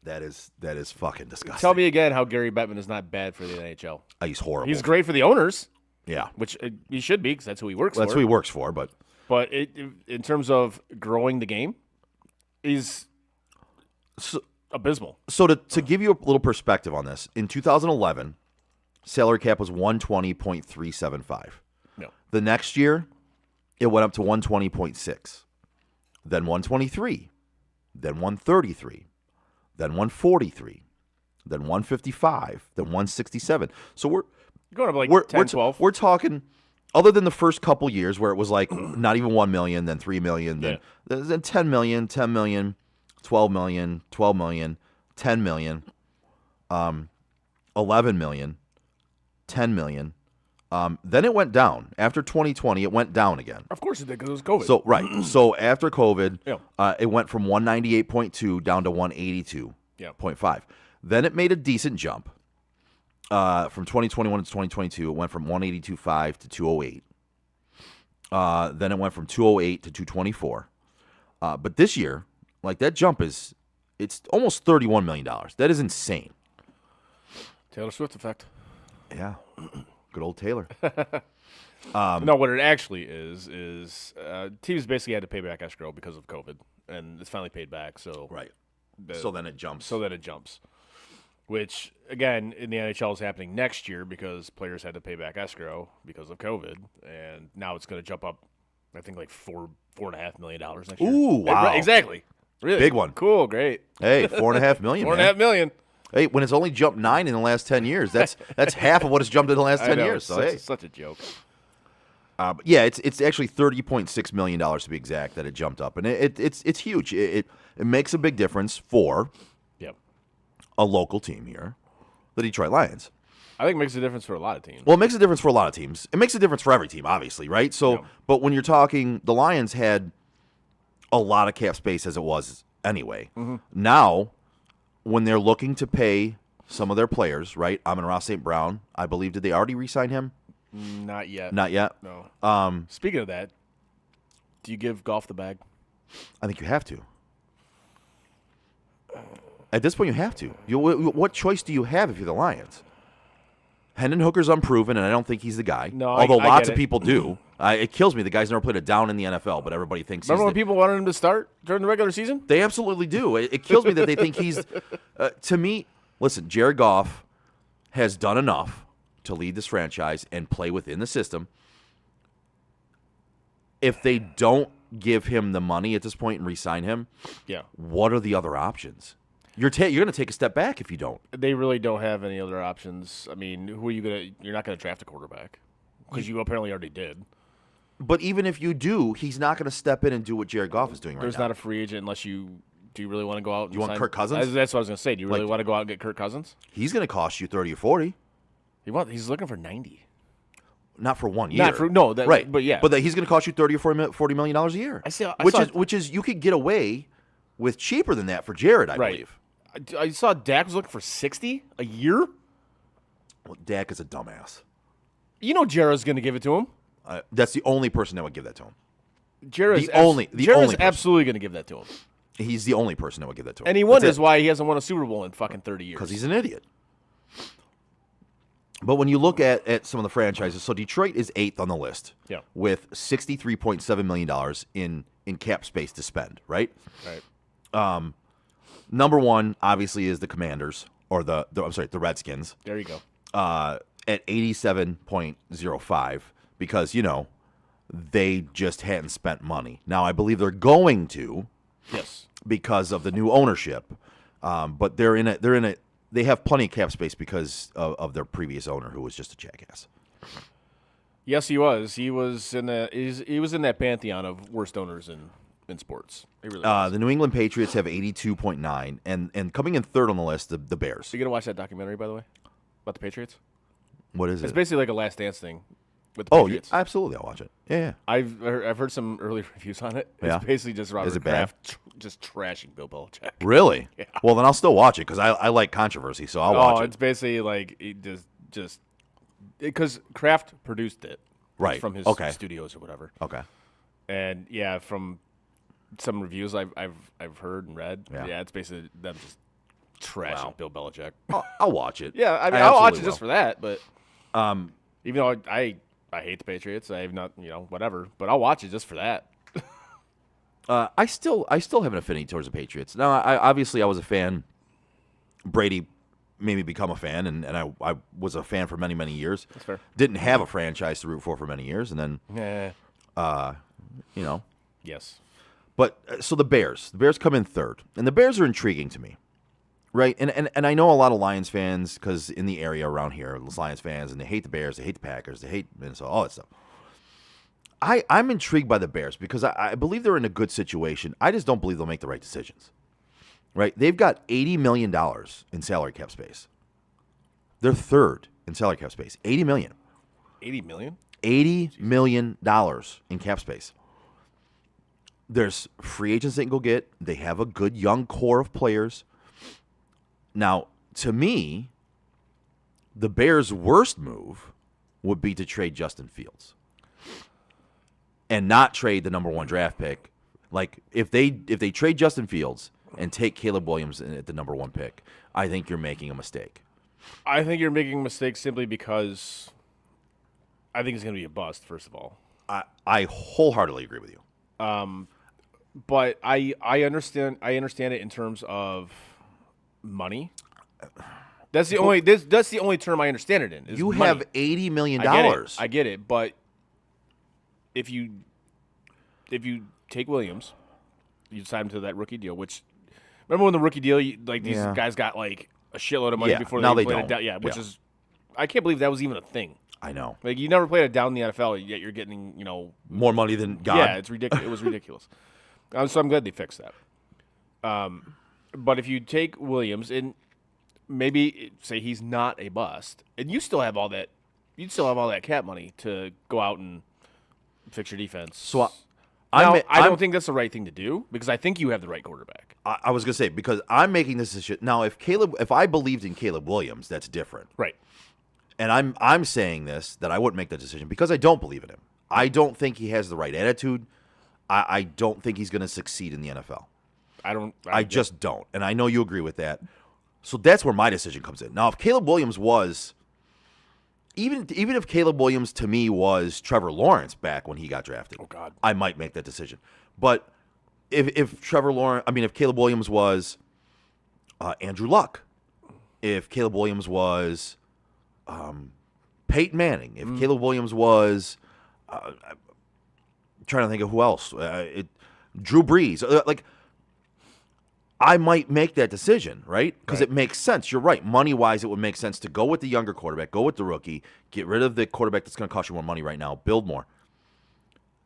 That is fucking disgusting. Tell me again how Gary Bettman is not bad for the NHL. He's horrible. He's great for the owners, Yeah. which he should be because that's who he works That's for. who he works for, but But in terms of growing the game, he's abysmal. so to give you a little perspective on this, in 2011, salary cap was 120.375. No. The next year, it went up to 120.6. then 123, then 133, then 143, then 155, then 167. So You're going up like we're 10, 12. We're talking, other than the first couple years where it was like not even 1 million, then 3 million, then 10 million, 10 million, 12 million, 12 million, 10 million, 11 million, 10 million. Then it went down. After 2020, it went down again. Of course it did because it was COVID. So right. So after COVID, Yeah. it went from 198.2 down to 182.5. Then it made a decent jump. From 2021 to 2022, it went from 182.5 to 208. Then it went from 208 to 224. But this year, like that jump it's almost $31 million. That is insane. Taylor Swift effect. Yeah. Good old Taylor. No, what it actually is teams basically had to pay back escrow because of COVID, and it's finally paid back. So Right. So then it jumps. Which, again, in the NHL is happening next year because players had to pay back escrow because of COVID, and now it's going to jump up, I think, like $4.5 million next year. Ooh, wow. Right, exactly. Really Big one. Cool, great. Hey, $4.5 million. $4.5 million. Hey, when it's only jumped 9 in the last 10 years, that's half of what it's jumped in the last 10 I know, years. it's So such, hey, such a joke. but yeah, it's actually $30.6 million to be exact that it jumped up, and it's huge. It makes a big difference for Yep. a local team here, the Detroit Lions. I think it makes a difference for a lot of teams. Well, it makes a difference for a lot of teams. It makes a difference for every team, obviously, right? So, Yeah. but when you're talking, the Lions had a lot of cap space as it was anyway. Mm-hmm. Now, when they're looking to pay some of their players, right? Amon-Ra St. Brown, I believe, did they already re-sign him? Not yet. Not yet. No. Speaking of that, do you give golf the bag? I think you have to. At this point, you have to. What choice do you have if you're the Lions? Hendon Hooker's unproven, and I don't think he's the guy. No, although I lots get of it. people do. It kills me. The guy's never played a down in the NFL, but everybody thinks Remember he's when people wanted him to start during the regular season? They absolutely do. It kills me that they think he's. To me, listen, Jared Goff has done enough to lead this franchise and play within the system. If they don't give him the money at this point and re-sign him, Yeah. what are the other options? You're going to take a step back if you don't. They really don't have any other options. I mean, who are you going to – you're not going to draft a quarterback because you apparently already did. But even if you do, he's not going to step in and do what Jared Goff is doing right There's now. not a free agent unless you – do you really want to go out and You want sign- Kirk Cousins? That's what I was going to say. Do you really Like- want to go out and get Kirk Cousins? He's going to cost you 30 or 40. He's looking for 90. Not for 1 year. Not for no, that, right? But yeah, but that he's going to cost you $30 or $40 million a year. I saw which is you could get away with cheaper than that for Jared, I right. believe. I saw Dak was looking for 60 a year. Well, Dak is a dumbass. You know, Jared's going to give it to him. That's the only person that would give that to him. Jared's The only person. absolutely going to give that to him. He's the only person that would give that to him. And he wonders why he hasn't won a Super Bowl in fucking 30 years. Because he's an idiot. But when you look at some of the franchises, so Detroit is 8th on the list, Yeah. with $63.7 million in cap space to spend, right? Right. Number one, obviously, is the Commanders, or the Redskins, There you go. at 87.05, because, they just hadn't spent money. Now, I believe they're going to, Yes. because of the new ownership, but they have plenty of cap space because of their previous owner, who was just a jackass. Yes, he was. He was in that pantheon of worst owners in sports. He really was. The New England Patriots have 82.9, and coming in third on the list, the Bears. So you gonna watch that documentary, by the way, about the Patriots? What is It's it? basically like a Last Dance thing with the Oh, yeah, Patriots. absolutely, I'll watch it. Yeah. I've heard some early reviews on it. It's Yeah? basically just Robert Is it bad? Kraft just trashing Bill Belichick. Really? Yeah. Well, then I'll still watch it because I like controversy, so I'll watch It's it. basically like because Kraft produced it, Right. from his Okay. studios or whatever. Okay. And yeah, from some reviews I've heard and read, Yeah. it's basically them just trashing Bill Belichick. I'll watch it. Yeah, I mean, I'll watch absolutely it just will. for that. But even though I hate the Patriots, I have not, whatever. But I'll watch it just for that. I still have an affinity towards the Patriots. Now, I was a fan. Brady made me become a fan, and I was a fan for many, many years. That's fair. Didn't have a franchise to root for many years, and then, Yeah. you know. Yes. But so the Bears come in third, and the Bears are intriguing to me, right? And I know a lot of Lions fans because in the area around here, there's Lions fans, and they hate the Bears, they hate the Packers, they hate Minnesota, all that stuff. I'm intrigued by the Bears because I believe they're in a good situation. I just don't believe they'll make the right decisions, right? They've got $80 million in salary cap space. They're third in salary cap space, $80 million. $80 million? $80 million in cap space. There's free agents they can go get. They have a good young core of players. Now, to me, the Bears' worst move would be to trade Justin Fields and not trade the number 1 draft pick. Like, if they trade Justin Fields and take Caleb Williams at the number 1 pick, I think you're making a mistake. I think you're making a mistake simply because I think it's going to be a bust, first of all. I wholeheartedly agree with you. But I understand it in terms of money. That's the only term I understand it in. Is You money. have $80 million. I get it, but if you take Williams, you sign him to that rookie deal. Which remember when the rookie deal, these guys got like a shitload of money before now they they played don't. it down. Which is I can't believe that was even a thing. I know. Like you never played it down in the NFL, yet you're getting More money than God. Yeah, it's ridiculous. It was ridiculous. So I'm glad they fixed that. But if you take Williams and maybe say he's not a bust, and you still have all that, cap money to go out and fix your defense. So I don't think that's the right thing to do because I think you have the right quarterback. I was gonna say because I'm making this decision now. If I believed in Caleb Williams, that's different. Right. And I'm saying this that I wouldn't make that decision because I don't believe in him. I don't think he has the right attitude. I don't think he's going to succeed in the NFL. I just don't. And I know you agree with that. So that's where my decision comes in. Now, if Caleb Williams was, even if Caleb Williams to me was Trevor Lawrence back when he got drafted, oh God, I might make that decision. But if Caleb Williams was Andrew Luck, if Caleb Williams was Peyton Manning, if Caleb Williams was trying to think of who else. Drew Brees. I might make that decision, right? Because it makes sense. You're right. Money-wise, it would make sense to go with the younger quarterback, go with the rookie, get rid of the quarterback that's going to cost you more money right now, build more.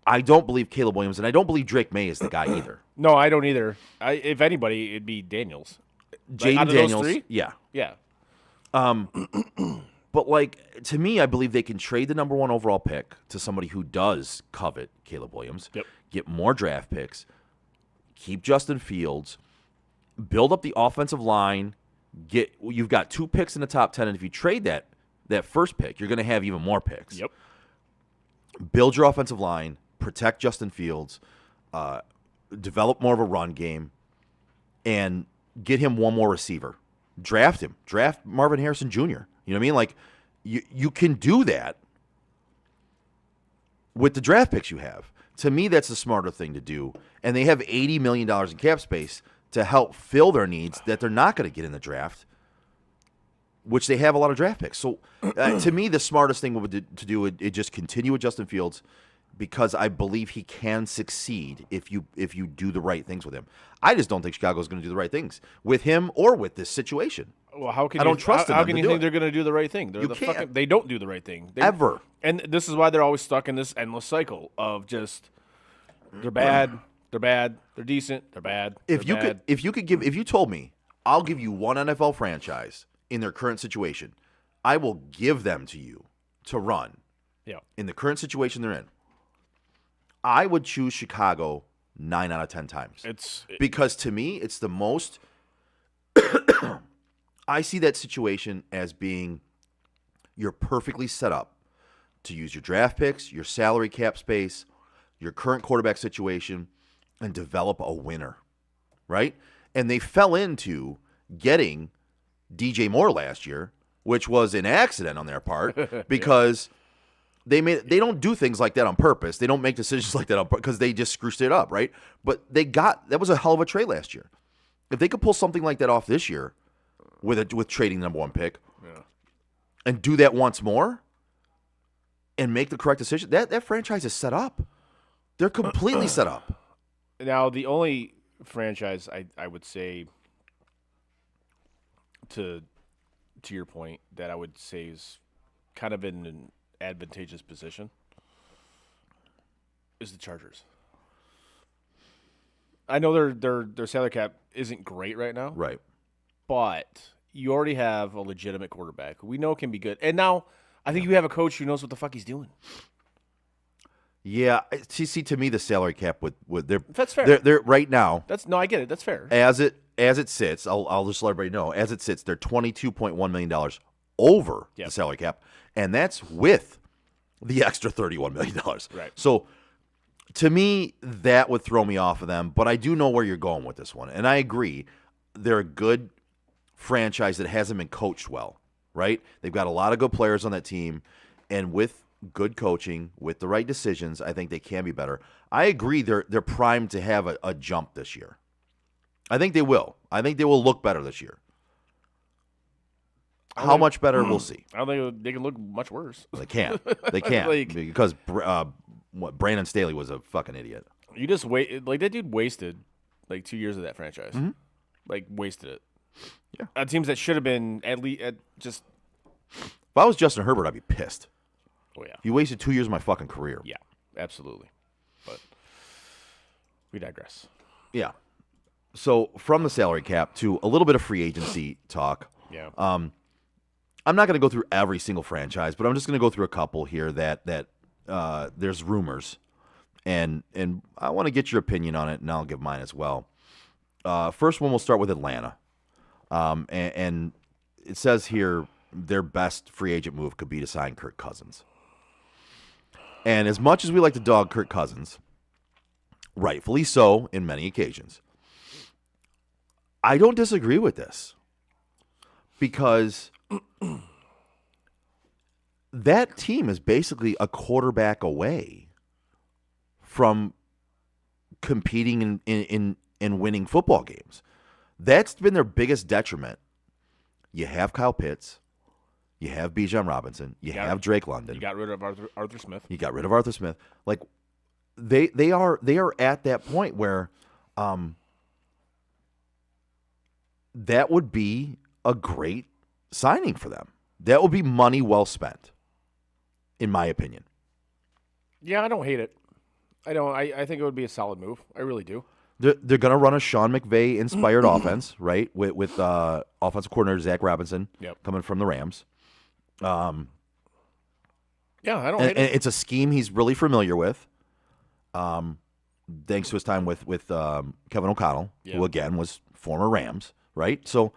I don't believe Caleb Williams, and I don't believe Drake May is the guy either. No, I don't either. If anybody, it'd be Daniels. Jaden Daniels. Those three? Yeah. Yeah. But, to me, I believe they can trade the number 1 overall pick to somebody who does covet Caleb Williams, get more draft picks, keep Justin Fields, build up the offensive line, you've got 2 picks in the top 10, and if you trade that first pick, you're going to have even more picks. Yep. Build your offensive line, protect Justin Fields, develop more of a run game, and get him one more receiver. Draft him. Draft Marvin Harrison Jr. You know what I mean? You can do that with the draft picks you have. To me, that's the smarter thing to do. And they have $80 million in cap space to help fill their needs that they're not going to get in the draft, which they have a lot of draft picks. So to me, the smartest thing to do would just continue with Justin Fields because I believe he can succeed if you do the right things with him. I just don't think Chicago's going to do the right things with him or with this situation. Well, how can I don't trust them How to can you do think it. they're going to do the right thing? You can't. They don't do the right thing Ever. And this is why they're always stuck in this endless cycle of just they're bad, they're decent, they're bad. If you told me I'll give you one NFL franchise in their current situation, I will give them to you to run. Yeah. In the current situation they're in, I would choose Chicago 9 out of 10 times. Because to me, it's the most. I see that situation as being you're perfectly set up to use your draft picks, your salary cap space, your current quarterback situation, and develop a winner, right? And they fell into getting DJ Moore last year, which was an accident on their part because they don't do things like that on purpose. They don't make decisions like that on purpose because they just screw it up, right? But that was a hell of a trade last year. If they could pull something like that off this year with trading the number 1 pick and do that once more and make the correct decision, that franchise is set up. They're completely set up. Now, the only franchise I would say to your point that I would say is kind of in an advantageous position is the Chargers. I know their salary cap isn't great right now, Right. but you already have a legitimate quarterback who we know can be good. And now I think you have a coach who knows what the fuck he's doing. Yeah. See, to me, the salary cap with their That's fair. They're right now I get it. That's fair. as it sits. I'll just let everybody know as it sits. They're $22.1 million over Yep. the salary cap, and that's with the extra $31 million. Right. So to me, that would throw me off of them. But I do know where you're going with this one, and I agree. They're a good franchise that hasn't been coached well, right? They've got a lot of good players on that team, and with good coaching, with the right decisions, I think they can be better. I agree they're primed to have a jump this year. I think they will. I think they will look better this year. How much better, we'll see. I don't think they can look much worse. They can't. They can't Like- because Brandon Staley was a fucking idiot. You just that dude wasted like 2 years of that franchise. Like wasted it. Yeah. On teams that should have been at least just. If I was Justin Herbert, I'd be pissed. Oh yeah. You wasted 2 years of my fucking career. Yeah, absolutely. But we digress. Yeah. So from the salary cap to a little bit of free agency talk. Yeah. I'm not going to go through every single franchise, but I'm just going to go through a couple here that there's rumors, and I want to get your opinion on it, and I'll give mine as well. First one, we'll start with Atlanta, and it says here their best free agent move could be to sign Kirk Cousins. And as much as we like to dog Kirk Cousins, rightfully so in many occasions, I don't disagree with this because that team is basically a quarterback away from competing in winning football games. That's been their biggest detriment. You have Kyle Pitts, you have Bijan Robinson, you have Drake London. You got rid of Arthur Smith. You got rid of Arthur Smith. Like they are at that point where that would be a great signing for them. That would be money well spent, in my opinion. Yeah, I don't hate it. I don't. I think it would be a solid move. I really do. They're going to run a Sean McVay inspired offense, right? With offensive coordinator Zach Robinson coming from the Rams. Yeah, I don't And hate it. it's a scheme he's really familiar with. Thanks to his time with Kevin O'Connell, who again was former Rams, right? So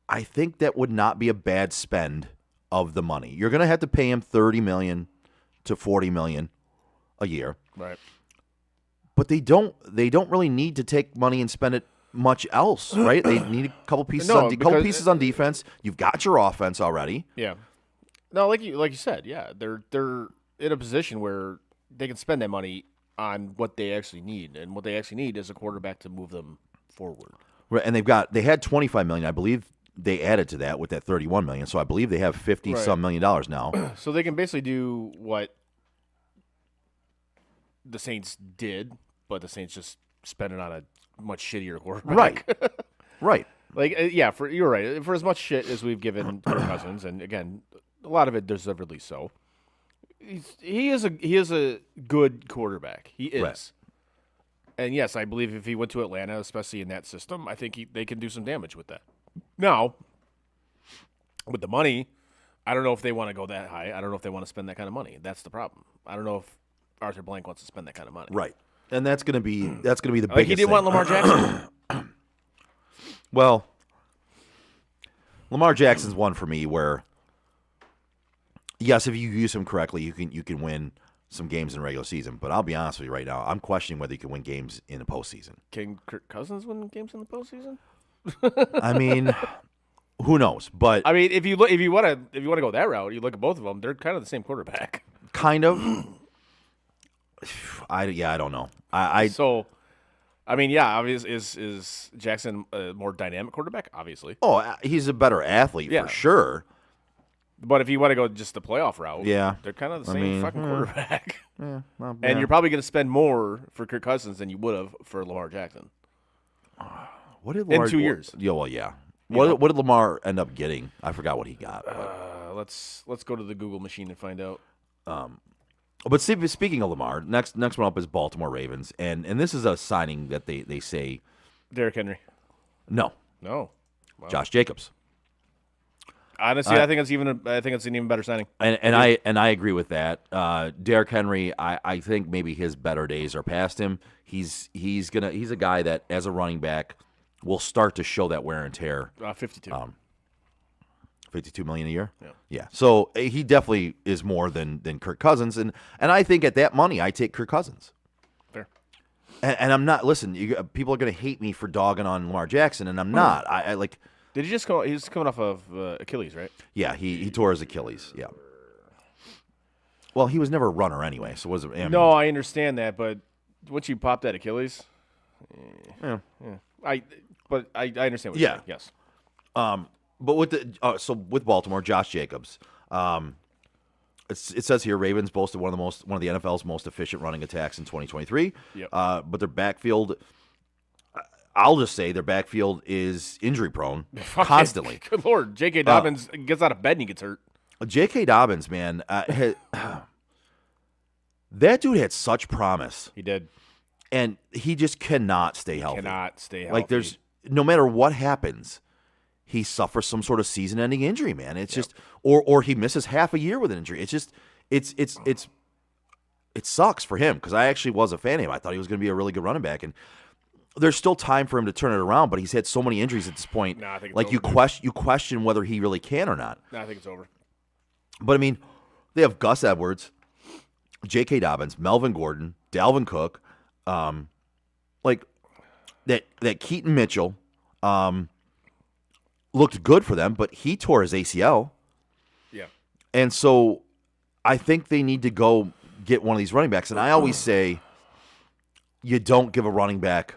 I think that would not be a bad spend of the money. You're going to have to pay him $30 million to $40 million a year. Right. But they don't really need to take money and spend it much else, right? They need a couple pieces pieces on defense. You've got your offense already. Yeah. No, like you said, yeah, they're in a position where they can spend that money on what they actually need, and what they actually need is a quarterback to move them forward. Right, and they had $25 million, I believe. They added to that with that $31 million, so I believe they have $50-some million now. So they can basically do what the Saints did, but the Saints just spent it on a much shittier quarterback. Right. Like, yeah, you're right. For as much shit as we've given Kirk Cousins, and again, a lot of it deservedly so, he is a good quarterback. He is. Right. And yes, I believe if he went to Atlanta, especially in that system, I think they can do some damage with that. Now, with the money, I don't know if they want to go that high. I don't know if they want to spend that kind of money. That's the problem. I don't know if Arthur Blank wants to spend that kind of money. Right. And that's going to be the biggest Like he didn't want Lamar Jackson. Well, Lamar Jackson's one for me where, yes, if you use him correctly, you can win some games in the regular season. But I'll be honest with you right now, I'm questioning whether you can win games in the postseason. Can Kirk Cousins win games in the postseason? I mean, who knows? But I mean, if you want to go that route, you look at both of them. They're kind of the same quarterback. kind of. I don't know. So, I mean, yeah, obviously, is Jackson a more dynamic quarterback? Obviously. Oh, he's a better athlete Yeah. for sure. But if you want to go just the playoff route, Yeah. they're kind of the I same mean, fucking quarterback. well, And you're probably going to spend more for Kirk Cousins than you would have for Lamar Jackson. what did in Lamar, 2 years. Yeah, well, yeah. know. What did Lamar end up getting? I forgot what he got. Let's go to the Google machine and find out. But speaking of Lamar, next one up is Baltimore Ravens, and this is a signing that they say Derrick Henry. no, No. Josh Jacobs. Honestly, I think it's an even better signing. And I agree with that. Derrick Henry, I think maybe his better days are past him. He's a guy that as a running back will start to show that wear and tear. 52. $52 million a year. Yeah. So he definitely is more than Kirk Cousins, and I think at that money I take Kirk Cousins. Fair. And I'm not. Listen, people are going to hate me for dogging on Lamar Jackson, and I'm not. I like. Did he just come? He's coming off of Achilles, right? Yeah, he tore his Achilles. Yeah. Well, he was never a runner anyway, so was it? I mean, No, I understand that, but once you pop that Achilles, Yeah. I understand what Yeah. you're saying. Yes. But with Baltimore, Josh Jacobs, it says here Ravens boasted one of the NFL's most efficient running attacks in 2023. Yep. But their backfield, I'll just say their backfield is injury prone constantly. Good Lord, J.K. Dobbins gets out of bed and he gets hurt. J.K. Dobbins, man, that dude had such promise, He did. and he just cannot stay healthy. Cannot stay healthy. Like there's no matter what happens, he suffers some sort of season-ending injury, man. It's just or he misses half a year with an injury. It's just it sucks for him because I actually was a fan of him. I thought he was going to be a really good running back, and there's still time for him to turn it around. But he's had so many injuries at this point. No, I think it's like over. you question whether he really can or not. No, I think it's over. But I mean, they have Gus Edwards, J.K. Dobbins, Melvin Gordon, Dalvin Cook, like that Keaton Mitchell. Looked good for them, but he tore his ACL. Yeah. And so I think they need to go get one of these running backs. And I always say you don't give a running back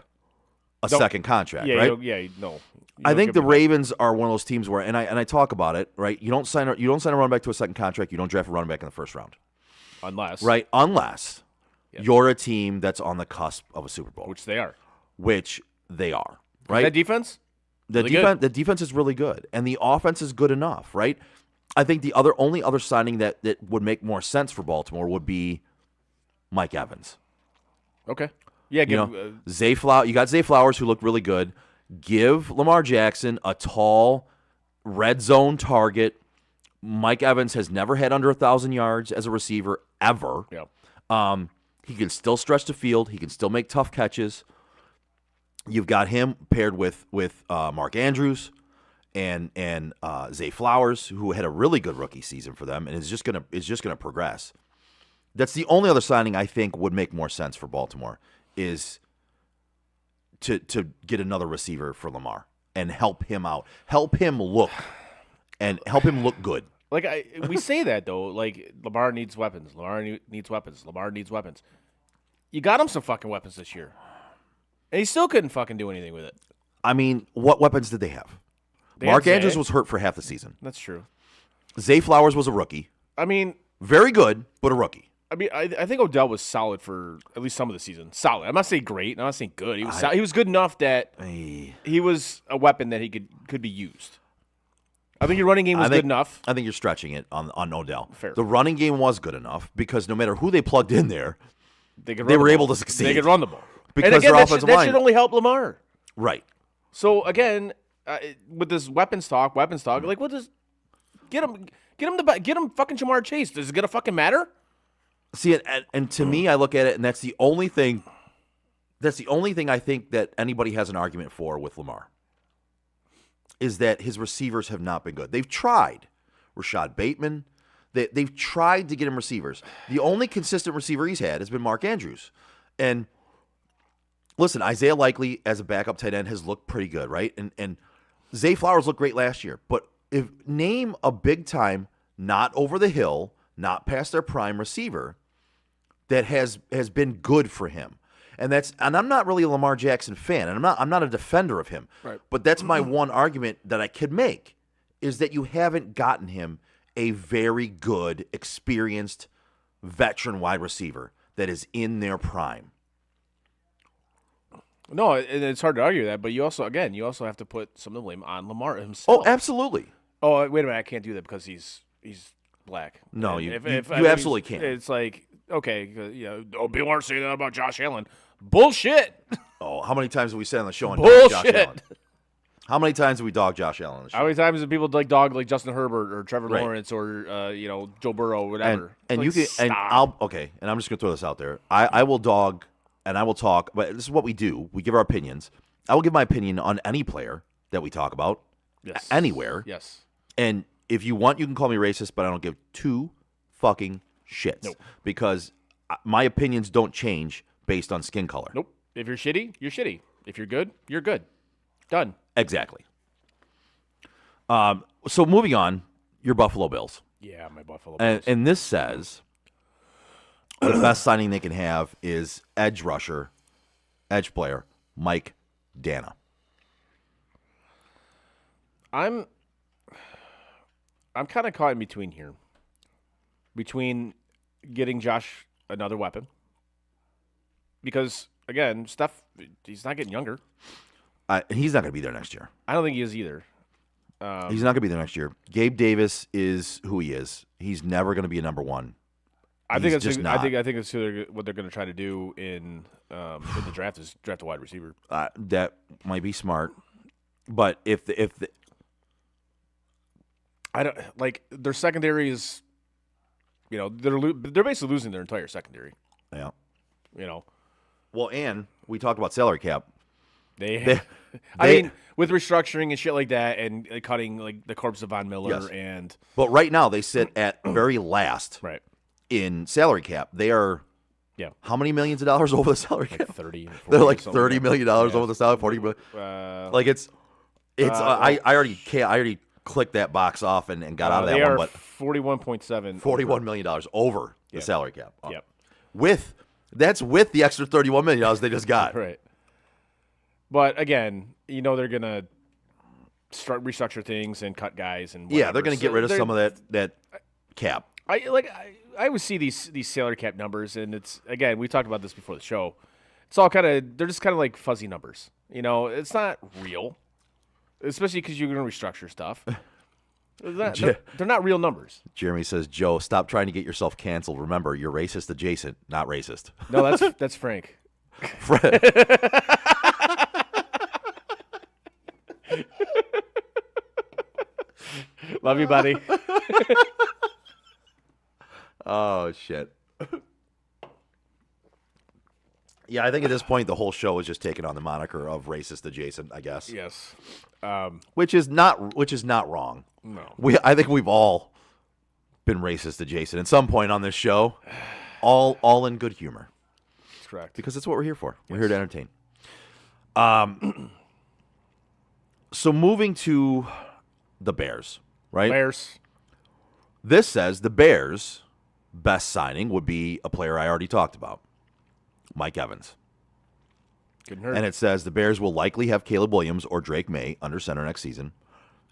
a second contract, Yeah. right? No. I think the Ravens are one of those teams where, and I talk about it, right? You don't sign a running back to a second contract. You don't draft a running back in the first round, Unless. right? Unless you're a team that's on the cusp of a Super Bowl, Which they are. which they are, right? That defense? The Really good. the defense is really good, and the offense is good enough, right? I think the only other signing that would make more sense for Baltimore would be Mike Evans. Okay. Yeah. You know, Zay Flowers. You got Zay Flowers, who looked really good. Give Lamar Jackson a tall red zone target. Mike Evans has never had under 1,000 yards as a receiver ever. Yeah. He can still stretch the field. He can still make tough catches. You've got him paired with Mark Andrews and Zay Flowers, who had a really good rookie season for them, and is just gonna progress. That's the only other signing I think would make more sense for Baltimore is to get another receiver for Lamar and help him out, help him look good. Like we say that though, like Lamar needs weapons. Lamar needs weapons. Lamar needs weapons. You got him some fucking weapons this year, and he still couldn't fucking do anything with it. I mean, what weapons did they have? They Mark had Zay. Andrews was hurt for half the season. That's true. Zay Flowers was a rookie, I mean, very good, but a rookie. I think Odell was solid for at least some of the season. Solid. I'm not saying great. I'm not saying good. He was good enough that he was a weapon that he could be used. I think your running game was good enough. I think you're stretching it on Odell. Fair. The running game was good enough because no matter who they plugged in there, They were the able ball. to succeed. They could run the ball. Because and again, their that offensive that line- should only help Lamar. right. So again, with this weapons talk, like what does get him fucking Jamar Chase? Does it gonna fucking matter? See, and to me, I look at it, and that's the only thing. That's the only thing I think that anybody has an argument for with Lamar. Is that his receivers have not been good. They've tried. Rashad Bateman. They've tried to get him receivers. The only consistent receiver he's had has been Mark Andrews. And listen, Isaiah Likely as a backup tight end has looked pretty good, right? And Zay Flowers looked great last year. But name a big time, not over the hill, not past their prime receiver that has been good for him. And I'm not really a Lamar Jackson fan, and I'm not a defender of him. Right. But that's my one argument that I could make is that you haven't gotten him a very good, experienced, veteran wide receiver that is in their prime. No, and it's hard to argue that, but you also have to put some of the blame on Lamar himself. Oh, absolutely. Oh, wait a minute, I can't do that because he's black. No, And you I mean, absolutely can't. It's like, okay, people aren't saying that about Josh Allen. Bullshit. Oh, how many times have we said on the show on Bullshit. Josh Allen? How many times have we dogged Josh Allen on the show? How many times have people dog like Justin Herbert or Trevor Right. Lawrence or Joe Burrow or whatever? And Like, you can stop. and I'm just gonna throw this out there. I will dog and I will talk, but this is what we do. We give our opinions. I will give my opinion on any player that we talk about Yes. anywhere. Yes. And if you want, you can call me racist, but I don't give two fucking shits. Nope. Because my opinions don't change based on skin color. Nope. If you're shitty, you're shitty. If you're good, you're good. Done. Exactly. So moving on, your Buffalo Bills. Yeah, my Buffalo Bills. And this says the best signing they can have is edge player, Mike Dana. I'm kind of caught in between here. Between getting Josh another weapon. Because, again, Steph, he's not getting younger. And he's not going to be there next year. I don't think he is either. He's not going to be there next year. Gabe Davis is who he is. He's never going to be a number one. I think He's just not. I think it's what they're going to try to do in the draft is draft a wide receiver. That might be smart. But if the I don't like their secondary is, they're basically losing their entire secondary. yeah. Well, And we talked about salary cap. I mean, with restructuring and shit like that, and cutting like the corpse of Von Miller Yes. and But right now they sit at very last right, in salary cap. They are yeah, how many millions of dollars over the salary cap? like 30. 40 They're like something $30 million that. over the salary, 40 million. Like it's I already can't. I already clicked that box off and got out of that they one. are But $41.7. $41 million over the Yep. salary cap. Yep. That's with the extra $31 million they just got. Right. But again, they're gonna restructure things and cut guys and Yeah, whatever. they're going to get rid of some of that cap. I would see these salary cap numbers, and it's again we talked about this before the show. It's all they're just kind of like fuzzy numbers. It's not real, especially because you're going to restructure stuff. They're not real numbers. Jeremy says, Joe, stop trying to get yourself canceled. Remember, you're racist adjacent, not racist. No, that's Frank. Love you, buddy. Oh, shit. Yeah, I think at this point the whole show is just taking on the moniker of racist adjacent, I guess. Yes. Which is not wrong. No. I think we've all been racist adjacent at some point on this show. All in good humor. That's correct. Because that's what we're here for. We're here to entertain. So moving to the Bears, right? Bears. This says the Bears' best signing would be a player I already talked about, Mike Evans. Couldn't hurt. And it says the Bears will likely have Caleb Williams or Drake May under center next season.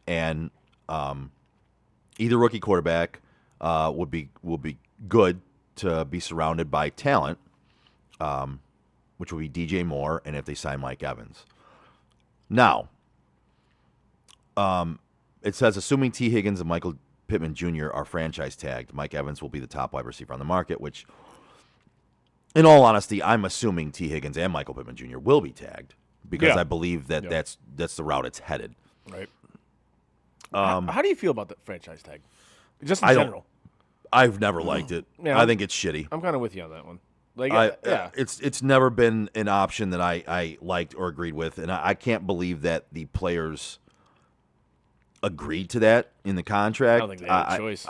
And either rookie quarterback will be good to be surrounded by talent, which will be DJ Moore, and if they sign Mike Evans. Now, it says, assuming T. Higgins and Michael Pittman Jr. are franchise tagged, Mike Evans will be the top wide receiver on the market, which, in all honesty, I'm assuming T. Higgins and Michael Pittman Jr. will be tagged because Yeah. I believe that that's the route it's headed. Right. How do you feel about the franchise tag? Just in I don't- general. I've never liked it. Yeah. I think it's shitty. I'm kind of with you on that one. Like, Yeah, it's never been an option that I liked or agreed with, and I can't believe that the players agreed to that in the contract. I don't think they had a choice.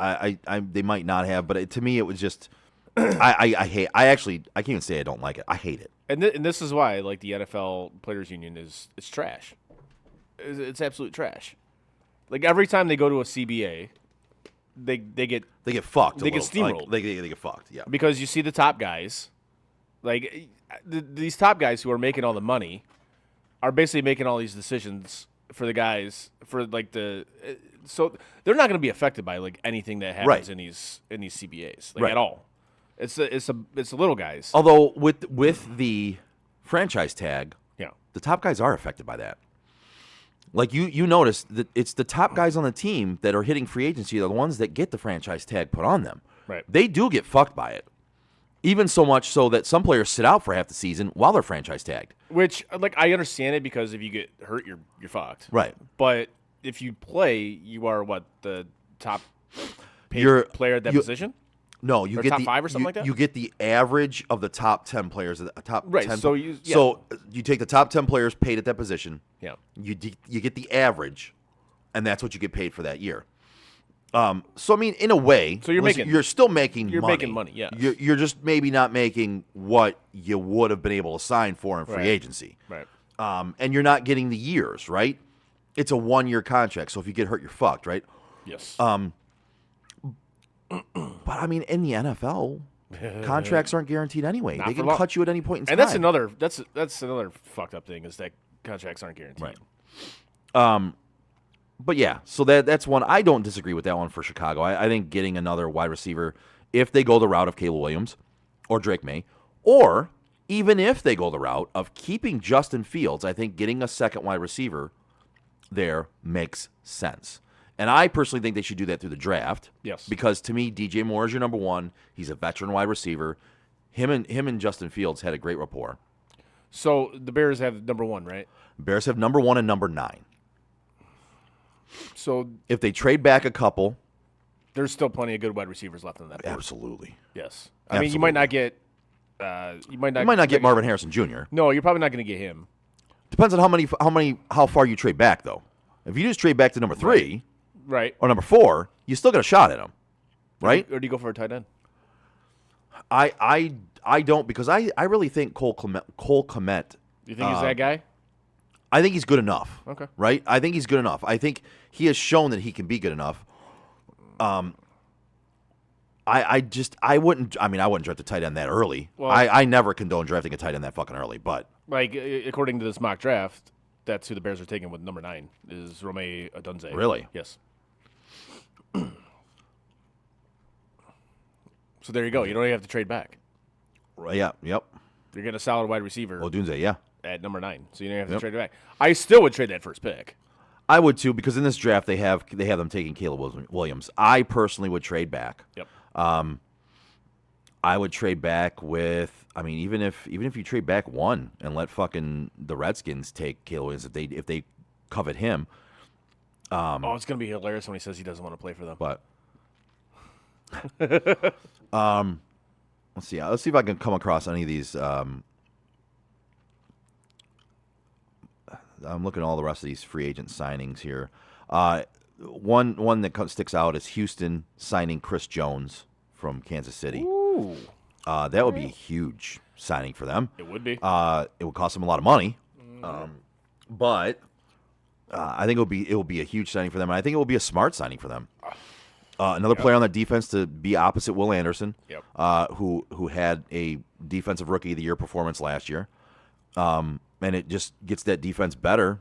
They might not have, but to me, it was just I hate. I can't even say I don't like it. I hate it. And this is why, like, the NFL Players Union it's trash. It's absolute trash. Like, every time they go to a CBA, they get They get fucked. They get steamrolled. They get fucked. Yeah. because you see the top guys, like these top guys who are making all the money, are basically making all these decisions for the guys for like so they're not going to be affected by like anything that happens Right. in these CBAs Right. at all. It's the little guys. Although with the franchise tag, Yeah. the top guys are affected by that. Like you notice that it's the top guys on the team that are hitting free agency are the ones that get the franchise tag put on them. Right. They do get fucked by it. Even so much so that some players sit out for half the season while they're franchise tagged. Which like I understand it because if you get hurt, you're fucked. Right. But if you play, you are what the top paid You're- player at that you- position. No, you Or get top the 5 or something you, like that? You get the average of the top 10 players, the top Right, 10. so you- yeah. So you take the top 10 players paid at that position. Yeah. You get the average, and that's what you get paid for that year. So I mean, in a way, So you're still making you're money. making money, yes. You're just maybe not making what you would have been able to sign for in free Right. agency. Right. And you're not getting the years, right? It's a 1-year contract, so if you get hurt, you're fucked, right? Yes. But I mean, in the NFL, contracts aren't guaranteed anyway. Not They for can long. cut you at any point in time. and that's another fucked up thing is that contracts aren't guaranteed. Right. But yeah, so that's one. I don't disagree with that one for Chicago. I think getting another wide receiver, if they go the route of Caleb Williams or Drake May, or even if they go the route of keeping Justin Fields, I think getting a second wide receiver there makes sense. And I personally think they should do that through the draft. Yes. Because to me, DJ Moore is your number one. He's a veteran wide receiver. Him and Justin Fields had a great rapport. So the Bears have number 1, right? Bears have number 1 and number 9. So If they trade back a couple, there's still plenty of good wide receivers left in that. board. absolutely. Yes. I mean, you might not get. You might not get Marvin Harrison Jr. No, you're probably not going to get him. Depends on how far you trade back, though. If you just trade back to number 3 Right. or number 4, you still got a shot at him, right? Or do you go for a tight end? I don't, because I really think Cole Kmet. You think he's that guy? I think he's good enough. Okay. Right? I think he's good enough. I think he has shown that he can be good enough. I wouldn't draft a tight end that early. Well- I never condone drafting a tight end that fucking early, but Like according to this mock draft, that's who the Bears are taking with number 9 is Rome Odunze. Really? Yes. So there you go. You don't even have to trade back. yeah, yep. You're getting a solid wide receiver Odunze, yeah. at number 9, so you don't have to Yep. trade it back. I still would trade that first pick. I would too, because in this draft they have them taking Caleb Williams. I personally would trade back. Yep. I would trade back with. I mean, even if you trade back 1 and let fucking the Redskins take Caleb Williams if they covet him. Oh, it's gonna be hilarious when he says he doesn't want to play for them. But let's see. Let's see if I can come across any of these. I'm looking at all the rest of these free agent signings here. One that sticks out is Houston signing Chris Jones from Kansas City. Ooh, That would be a huge signing for them. it would be. It would cost them a lot of money, but I think it will be a huge signing for them. And I think it will be a smart signing for them. Another player on the defense to be opposite Will Anderson, Yep. who had a defensive rookie of the year performance last year, and it just gets that defense better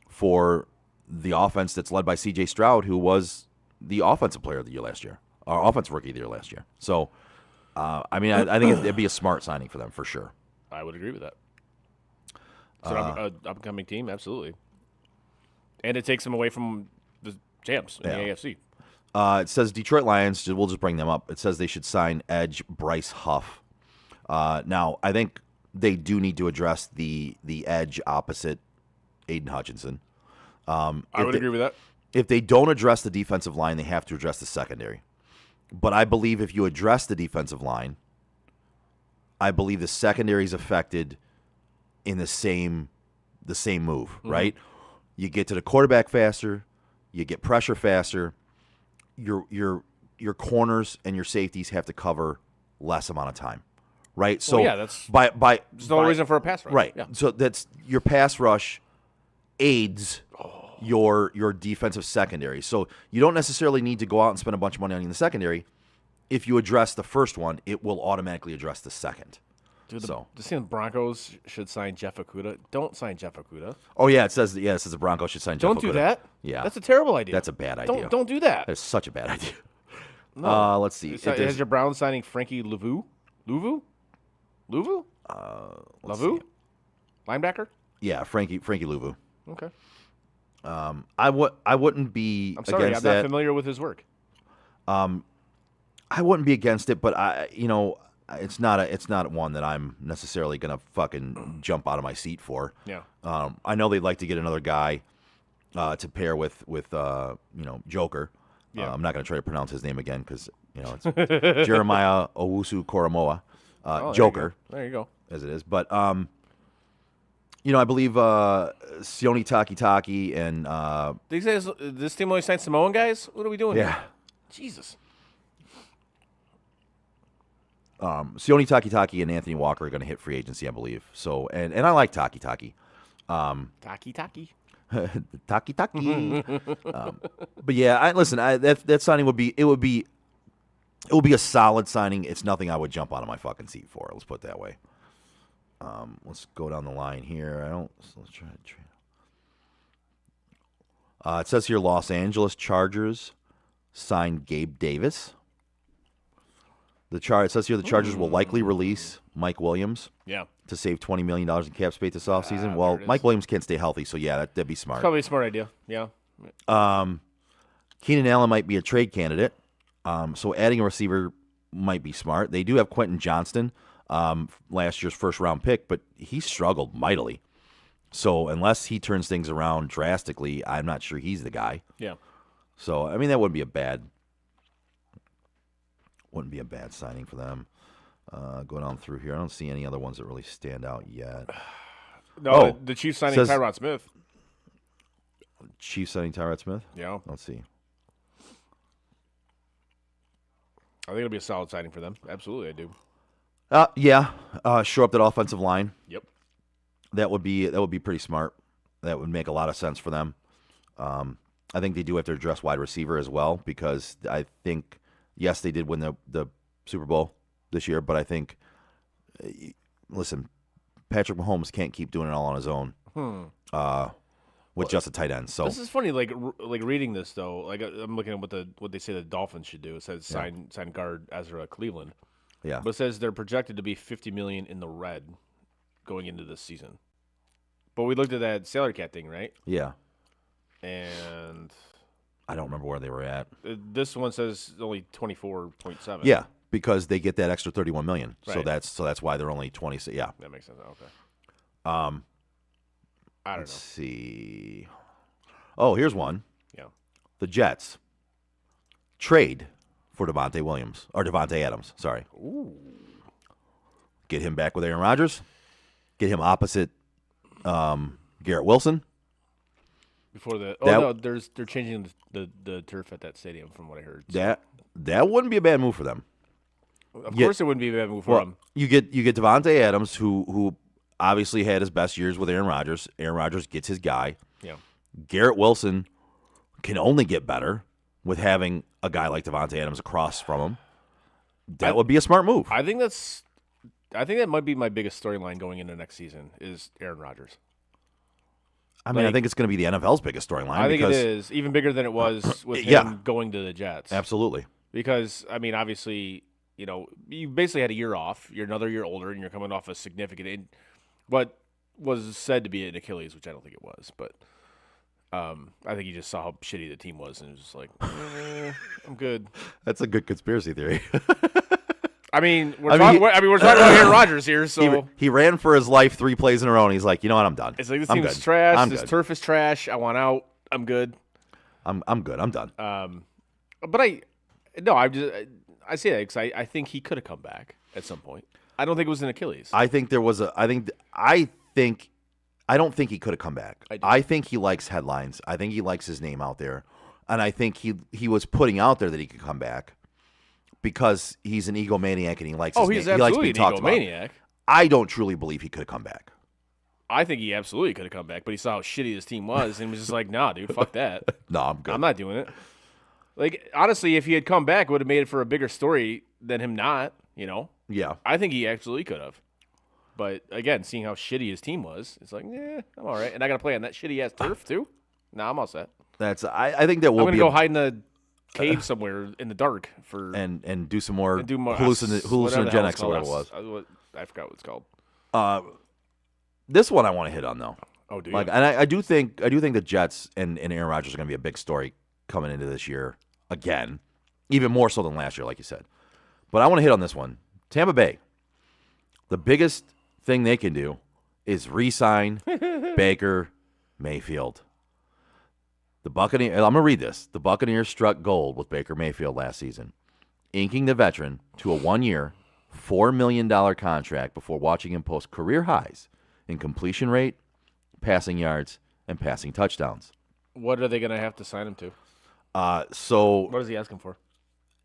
for the offense that's led by C.J. Stroud, who was the offensive player of the year last year, or offensive rookie of the year last year. So, I think it'd be a smart signing for them for sure. I would agree with that. It's an upcoming team, absolutely. And it takes them away from the champs in the AFC. It says Detroit Lions, we'll just bring them up. It says they should sign edge Bryce Huff. Now, I think they do need to address the edge opposite Aiden Hutchinson. I would agree with that. If they don't address the defensive line, they have to address the secondary. But I believe if you address the defensive line, I believe the secondary is affected in the same move, right? You get to the quarterback faster, you get pressure faster. Your corners and your safeties have to cover less amount of time, right? So yeah, that's by there's no reason for a pass rush. right. Yeah. So that's your pass rush aids your defensive secondary. So you don't necessarily need to go out and spend a bunch of money on the secondary. If you address the first one, it will automatically address the second. Dude, So. the Broncos should sign Jeff Okudah. Don't sign Jeff Okudah. Oh yeah, it says the Broncos should sign. Don't Jeff do Okudah. that. Yeah, That's a terrible idea. That's a bad idea. Don't do that. That's such a bad idea. No. Let's see. Has your Browns signing Frankie Louvu? Louvu? Let's Louvu? see. Linebacker? Yeah, Frankie Louvu. Okay. I wouldn't be I'm sorry, against I'm not that. familiar with his work. I wouldn't be against it, but it's not one that I'm necessarily gonna fucking jump out of my seat for. Yeah. I know they'd like to get another guy to pair with Joker. Yeah. I'm not gonna try to pronounce his name again because it's Jeremiah Owusu Koromoa, Joker, There you go. as it is. But I believe Sione Takitaki and These guys, this team only signed Samoan guys? What are we doing yeah. here? Jesus. Sione Takitaki and Anthony Walker are going to hit free agency, I believe. So, and I like Takitaki. Taki. Taki. But yeah, that signing would be a solid signing. It's nothing I would jump out of my fucking seat for. Let's put it that way. Let's go down the line here. Let's try. It says here Los Angeles Chargers signed Gabe Davis. It says here the Chargers will likely release Mike Williams Yeah. to save $20 million in cap space this offseason. Well, there it is. Mike Williams can't stay healthy, so yeah, that'd be smart. Probably a smart idea. Yeah. Keenan Allen might be a trade candidate, so adding a receiver might be smart. They do have Quentin Johnston, last year's first-round pick, but he struggled mightily. So unless he turns things around drastically, I'm not sure he's the guy. Yeah. So, I mean, that wouldn't be a bad signing for them. Going on through here, I don't see any other ones that really stand out yet. No, the Chiefs signing says- Tyrod Smith. Chiefs signing Tyrod Smith? Yeah. Let's see. I think it'll be a solid signing for them. Absolutely, I do. Shore up that offensive line. Yep. That would be pretty smart. That would make a lot of sense for them. I think they do have to address wide receiver as well because I think, yes, they did win the Super Bowl this year, but I think, listen, Patrick Mahomes can't keep doing it all on his own with just a tight end. So This is funny, like reading this though. Like I'm looking at what they say the Dolphins should do. It says sign guard Ezra Cleveland, yeah, but it says they're projected to be $50 million in the red going into this season. But we looked at that salary cap thing, right? yeah. And I don't remember where they were at. this one says only 24.7. Yeah, because they get that extra $31 million. So Right. that's why they're only 20. Yeah. That makes sense. Okay. I I don't Let's know. see. Oh, here's one. Yeah. The Jets trade for Devontae Adams. Sorry. Ooh. Get him back with Aaron Rodgers. Get him opposite Garrett Wilson. Before the they're changing the turf at that stadium from what I heard. So, That wouldn't be a bad move for them. of course, it wouldn't be a bad move for them. You get Devontae Adams, who obviously had his best years with Aaron Rodgers. Aaron Rodgers gets his guy. Yeah. That Wilson can only get better with having a guy like Devontae Adams across from him. That would be a smart move. I think that might be my biggest storyline going into next season is Aaron Rodgers. I mean, I like- think it's going to be the NFL's biggest storyline. I think it because- is even bigger than it was with Yeah. him going to the Jets. Absolutely. Because I mean, obviously, you basically had a year off. You're another year older, and you're coming off a significant, what was said to be an Achilles, which I don't think it was, but I think he just saw how shitty the team was, and was just like, I'm good. That's a good conspiracy theory. I mean, we're I mean, talking he- about Aaron Rodgers here, so he ran for his life 3 plays in a row, and he's like, you know what? I'm done. it's like this I'm team's good. trash. I'm This good. turf is trash. I want out. I'm good. I'm good. I'm done. But I say that because I think he could have come back at some point. I don't think it was an Achilles. I think there was I don't think he could have come back. I do. I think he likes headlines. I think he likes his name out there. And I think he was putting out there that he could come back because he's an egomaniac and he likes his he's name. He likes absolutely being an talked about. egomaniac. I don't truly believe he could have come back. I think he absolutely could have come back, but he saw how shitty his team was and was just like, nah, dude, fuck that. No, I'm good. I'm not doing it. Like, honestly, if he had come back, it would have made it for a bigger story than him not, Yeah. I think he absolutely could have. But again, seeing how shitty his team was, it's like, I'm all right. And I got to play on that shitty ass turf too. Nah, I'm all set. I think that will I'm gonna be go hide in a cave somewhere in the dark for and do some more, and do more hallucinogenics or whatever it was. I forgot what it's called. This one I want to hit on though. Oh, do you? Like, and I do think the Jets and Aaron Rodgers are going to be a big story coming into this year again, even more so than last year, like you said. But I want to hit on this one. Tampa Bay. The biggest thing they can do is re-sign Baker Mayfield. The Buccaneers. I'm going to read this. The Buccaneers struck gold with Baker Mayfield last season, inking the veteran to a 1-year, $4 million contract before watching him post career highs in completion rate, passing yards, and passing touchdowns. What are they going to have to sign him to? So What is he asking for?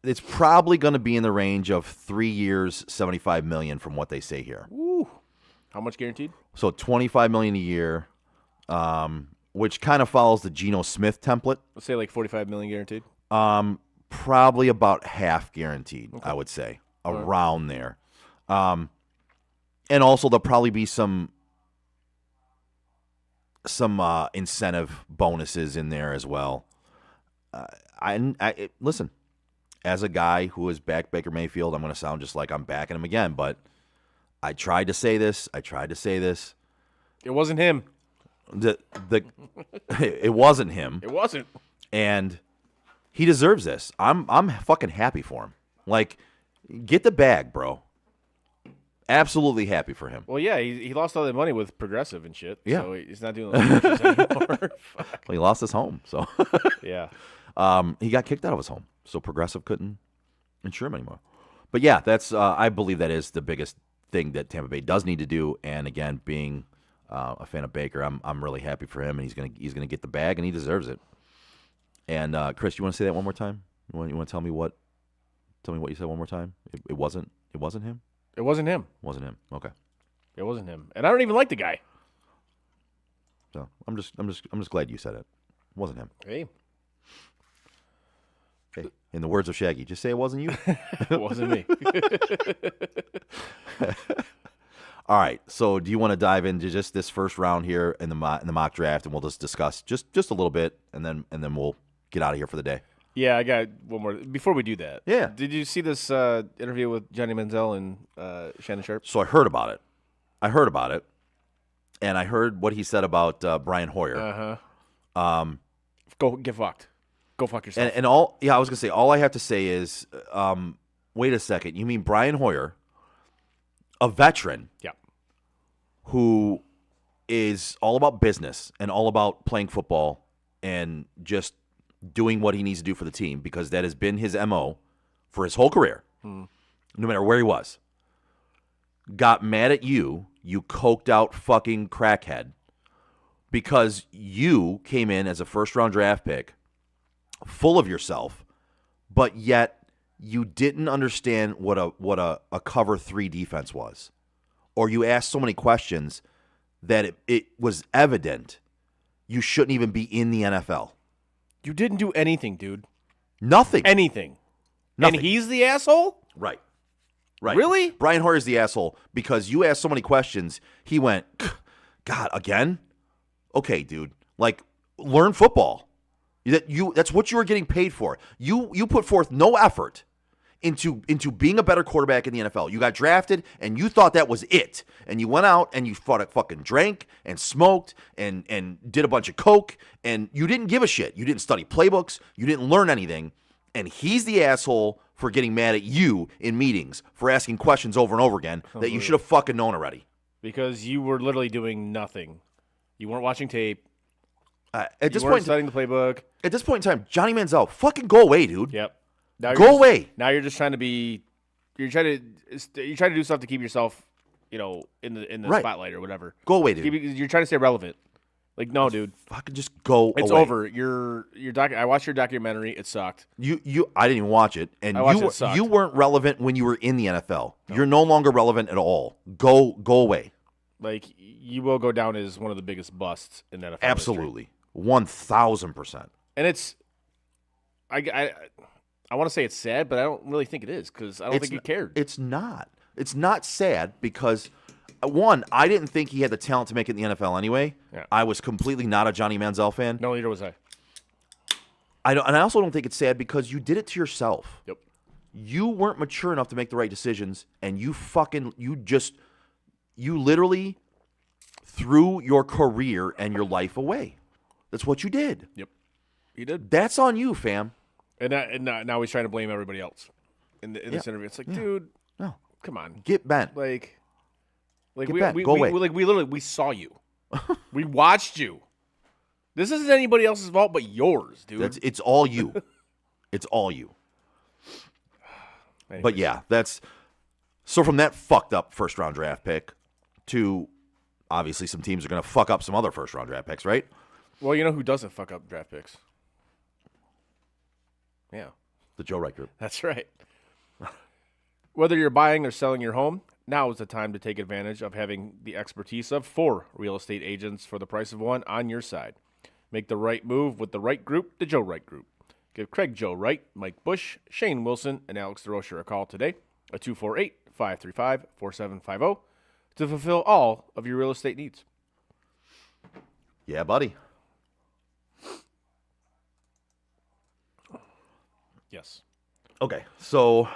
it's probably going to be in the range of 3 years, $75 million from what they say here. Woo. How much guaranteed? So $25 million a year, which kind of follows the Geno Smith template. Let's say like $45 million guaranteed. Probably about half guaranteed, I would say, around there. And also there'll probably be some incentive bonuses in there as well. Listen, as a guy who has backed Baker Mayfield, I'm going to sound just like I'm backing him again, but I tried to say this. It wasn't him. It wasn't him, It wasn't. and he deserves this. I'm fucking happy for him. Like, get the bag, bro. Absolutely happy for him. Well, yeah, he lost all that money with Progressive and shit. Yeah. So he's not doing those pictures anymore. Fuck. Well, he lost his home, so Yeah. he got kicked out of his home, so Progressive couldn't insure him anymore. But yeah, that's I believe that is the biggest thing that Tampa Bay does need to do. And again, being a fan of Baker, I'm really happy for him, and he's gonna get the bag, and he deserves it. And Chris, you want to say that one more time? You want to tell me what you said one more time? It wasn't him. It wasn't him. Wasn't him. Okay. It wasn't him. And I don't even like the guy. So I'm just glad you said it. It wasn't him. Hey. Hey, in the words of Shaggy, just say it wasn't you. It wasn't me. All right. So do you want to dive into just this first round here in the mock draft, and we'll just discuss just a little bit, and then we'll get out of here for the day. Yeah, I got one more. Before we do that. Yeah. Did you see this interview with Johnny Manziel and Shannon Sharp? So I heard about it. And I heard what he said about Brian Hoyer. Go get fucked. Go fuck yourself. And I was gonna say, all I have to say is, wait a second. You mean Brian Hoyer, a veteran, yeah. who is all about business and all about playing football and just doing what he needs to do for the team, because that has been his MO for his whole career, no matter where he was. Got mad at you coked out fucking crackhead, because you came in as a first-round draft pick, full of yourself, but yet you didn't understand what a cover 3 defense was. Or you asked so many questions that it was evident you shouldn't even be in the NFL. You didn't do anything, dude. Nothing. Anything. Nothing. And he's the asshole? Right. Right. Really? Brian Hoyer's the asshole because you asked so many questions. He went, God, again? Okay, dude. Like, learn football. That's what you were getting paid for. You put forth no effort into being a better quarterback in the NFL. You got drafted, and you thought that was it. And you went out, and you fucking drank and smoked and did a bunch of coke, and you didn't give a shit. You didn't study playbooks. You didn't learn anything. And he's the asshole for getting mad at you in meetings for asking questions over and over again that you should have fucking known already. Because you were literally doing nothing. You weren't watching tape. At this you weren't point, studying the playbook. At this point in time, Johnny Manziel, fucking go away, dude. Yep. Now Go away. Now you're just trying to be. You're trying to do stuff to keep yourself, in the Right. spotlight or whatever. Go away, dude. You're trying to stay relevant. Like, no, dude. Fucking just go It's away. over. I watched your documentary. It sucked. I didn't even watch it, and I watched it. It sucked. you weren't relevant when you were in the NFL. No. You're no longer relevant at all. Go away. Like, you will go down as one of the biggest busts in NFL history. Absolutely, 1,000%. And it's, I want to say it's sad, but I don't really think it is because I don't think he cared. It's not. It's not sad because one, I didn't think he had the talent to make it in the NFL anyway. Yeah. I was completely not a Johnny Manziel fan. No, neither was I. And I also don't think it's sad because you did it to yourself. Yep. You weren't mature enough to make the right decisions, and you literally threw your career and your life away. That's what you did. Yep. He did. That's on you, fam. And now he's trying to blame everybody else in this interview. It's like, dude, No. come on. Get bent. Like Get we, back. we, Go we, away. we literally saw you. We watched you. This isn't anybody else's fault but yours, dude. It's all you. It's all you. Anyways. But yeah, so from that fucked up first round draft pick to obviously some teams are going to fuck up some other first round draft picks, right? Well, you know who doesn't fuck up draft picks? Yeah, The Joe Wright Group. that's right. Whether you're buying or selling your home, now is the time to take advantage of having the expertise of 4 real estate agents for the price of 1 on your side. Make the right move with the right group, the Joe Wright Group. Give Craig Joe Wright, Mike Bush, Shane Wilson, and Alex DeRocher a call today at 248-535-4750 to fulfill all of your real estate needs. Yeah, buddy. Yes. Okay, so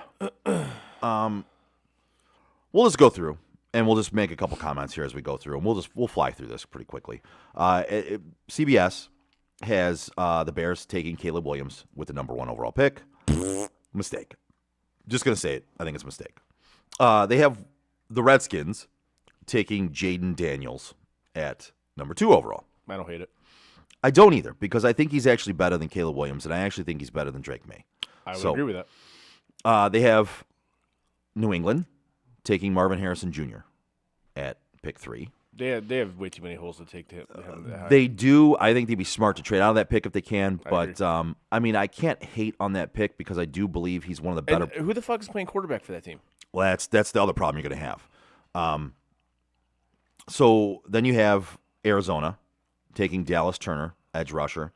we'll just go through and we'll just make a couple comments here as we go through, and we'll fly through this pretty quickly. CBS has the Bears taking Caleb Williams with the number 1 overall pick. Mistake. Just gonna say it. I think it's a mistake. They have the Redskins taking Jaden Daniels at number 2 overall. I don't hate it. I don't either, because I think he's actually better than Caleb Williams, and I actually think he's better than Drake May. I would agree with that. They have New England taking Marvin Harrison Jr. at pick 3. They have way too many holes to take to him that high. They do. I think they'd be smart to trade out of that pick if they can. I But, I mean, I can't hate on that pick because I do believe he's one of the better. And who the fuck is playing quarterback for that team? Well, that's the other problem you're going to have. So then you have Arizona taking Dallas Turner, edge rusher,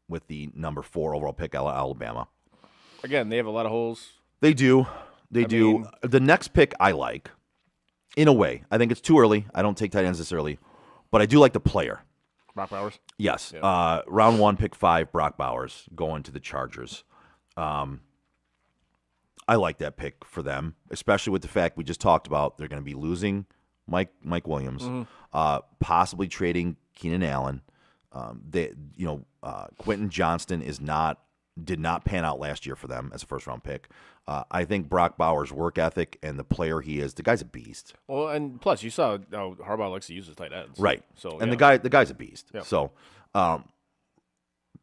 with the number 4 overall pick, Alabama. Again, they have a lot of holes. They do. They I do. mean- The next pick I like, in a way. I think it's too early. I don't take tight ends this early. But I do like the player. Brock Bowers. Yes. Yeah. Round 1, pick 5, Brock Bowers going to the Chargers. I like that pick for them, especially with the fact we just talked about they're going to be losing Mike Williams, possibly trading Keenan Allen. Quentin Johnston did not pan out last year for them as a first round pick. I think Brock Bowers' work ethic and the player he is, the guy's a beast. Well, and plus you saw how Harbaugh likes to use his tight ends. Right. So and yeah. the guy's a beast. Yeah. So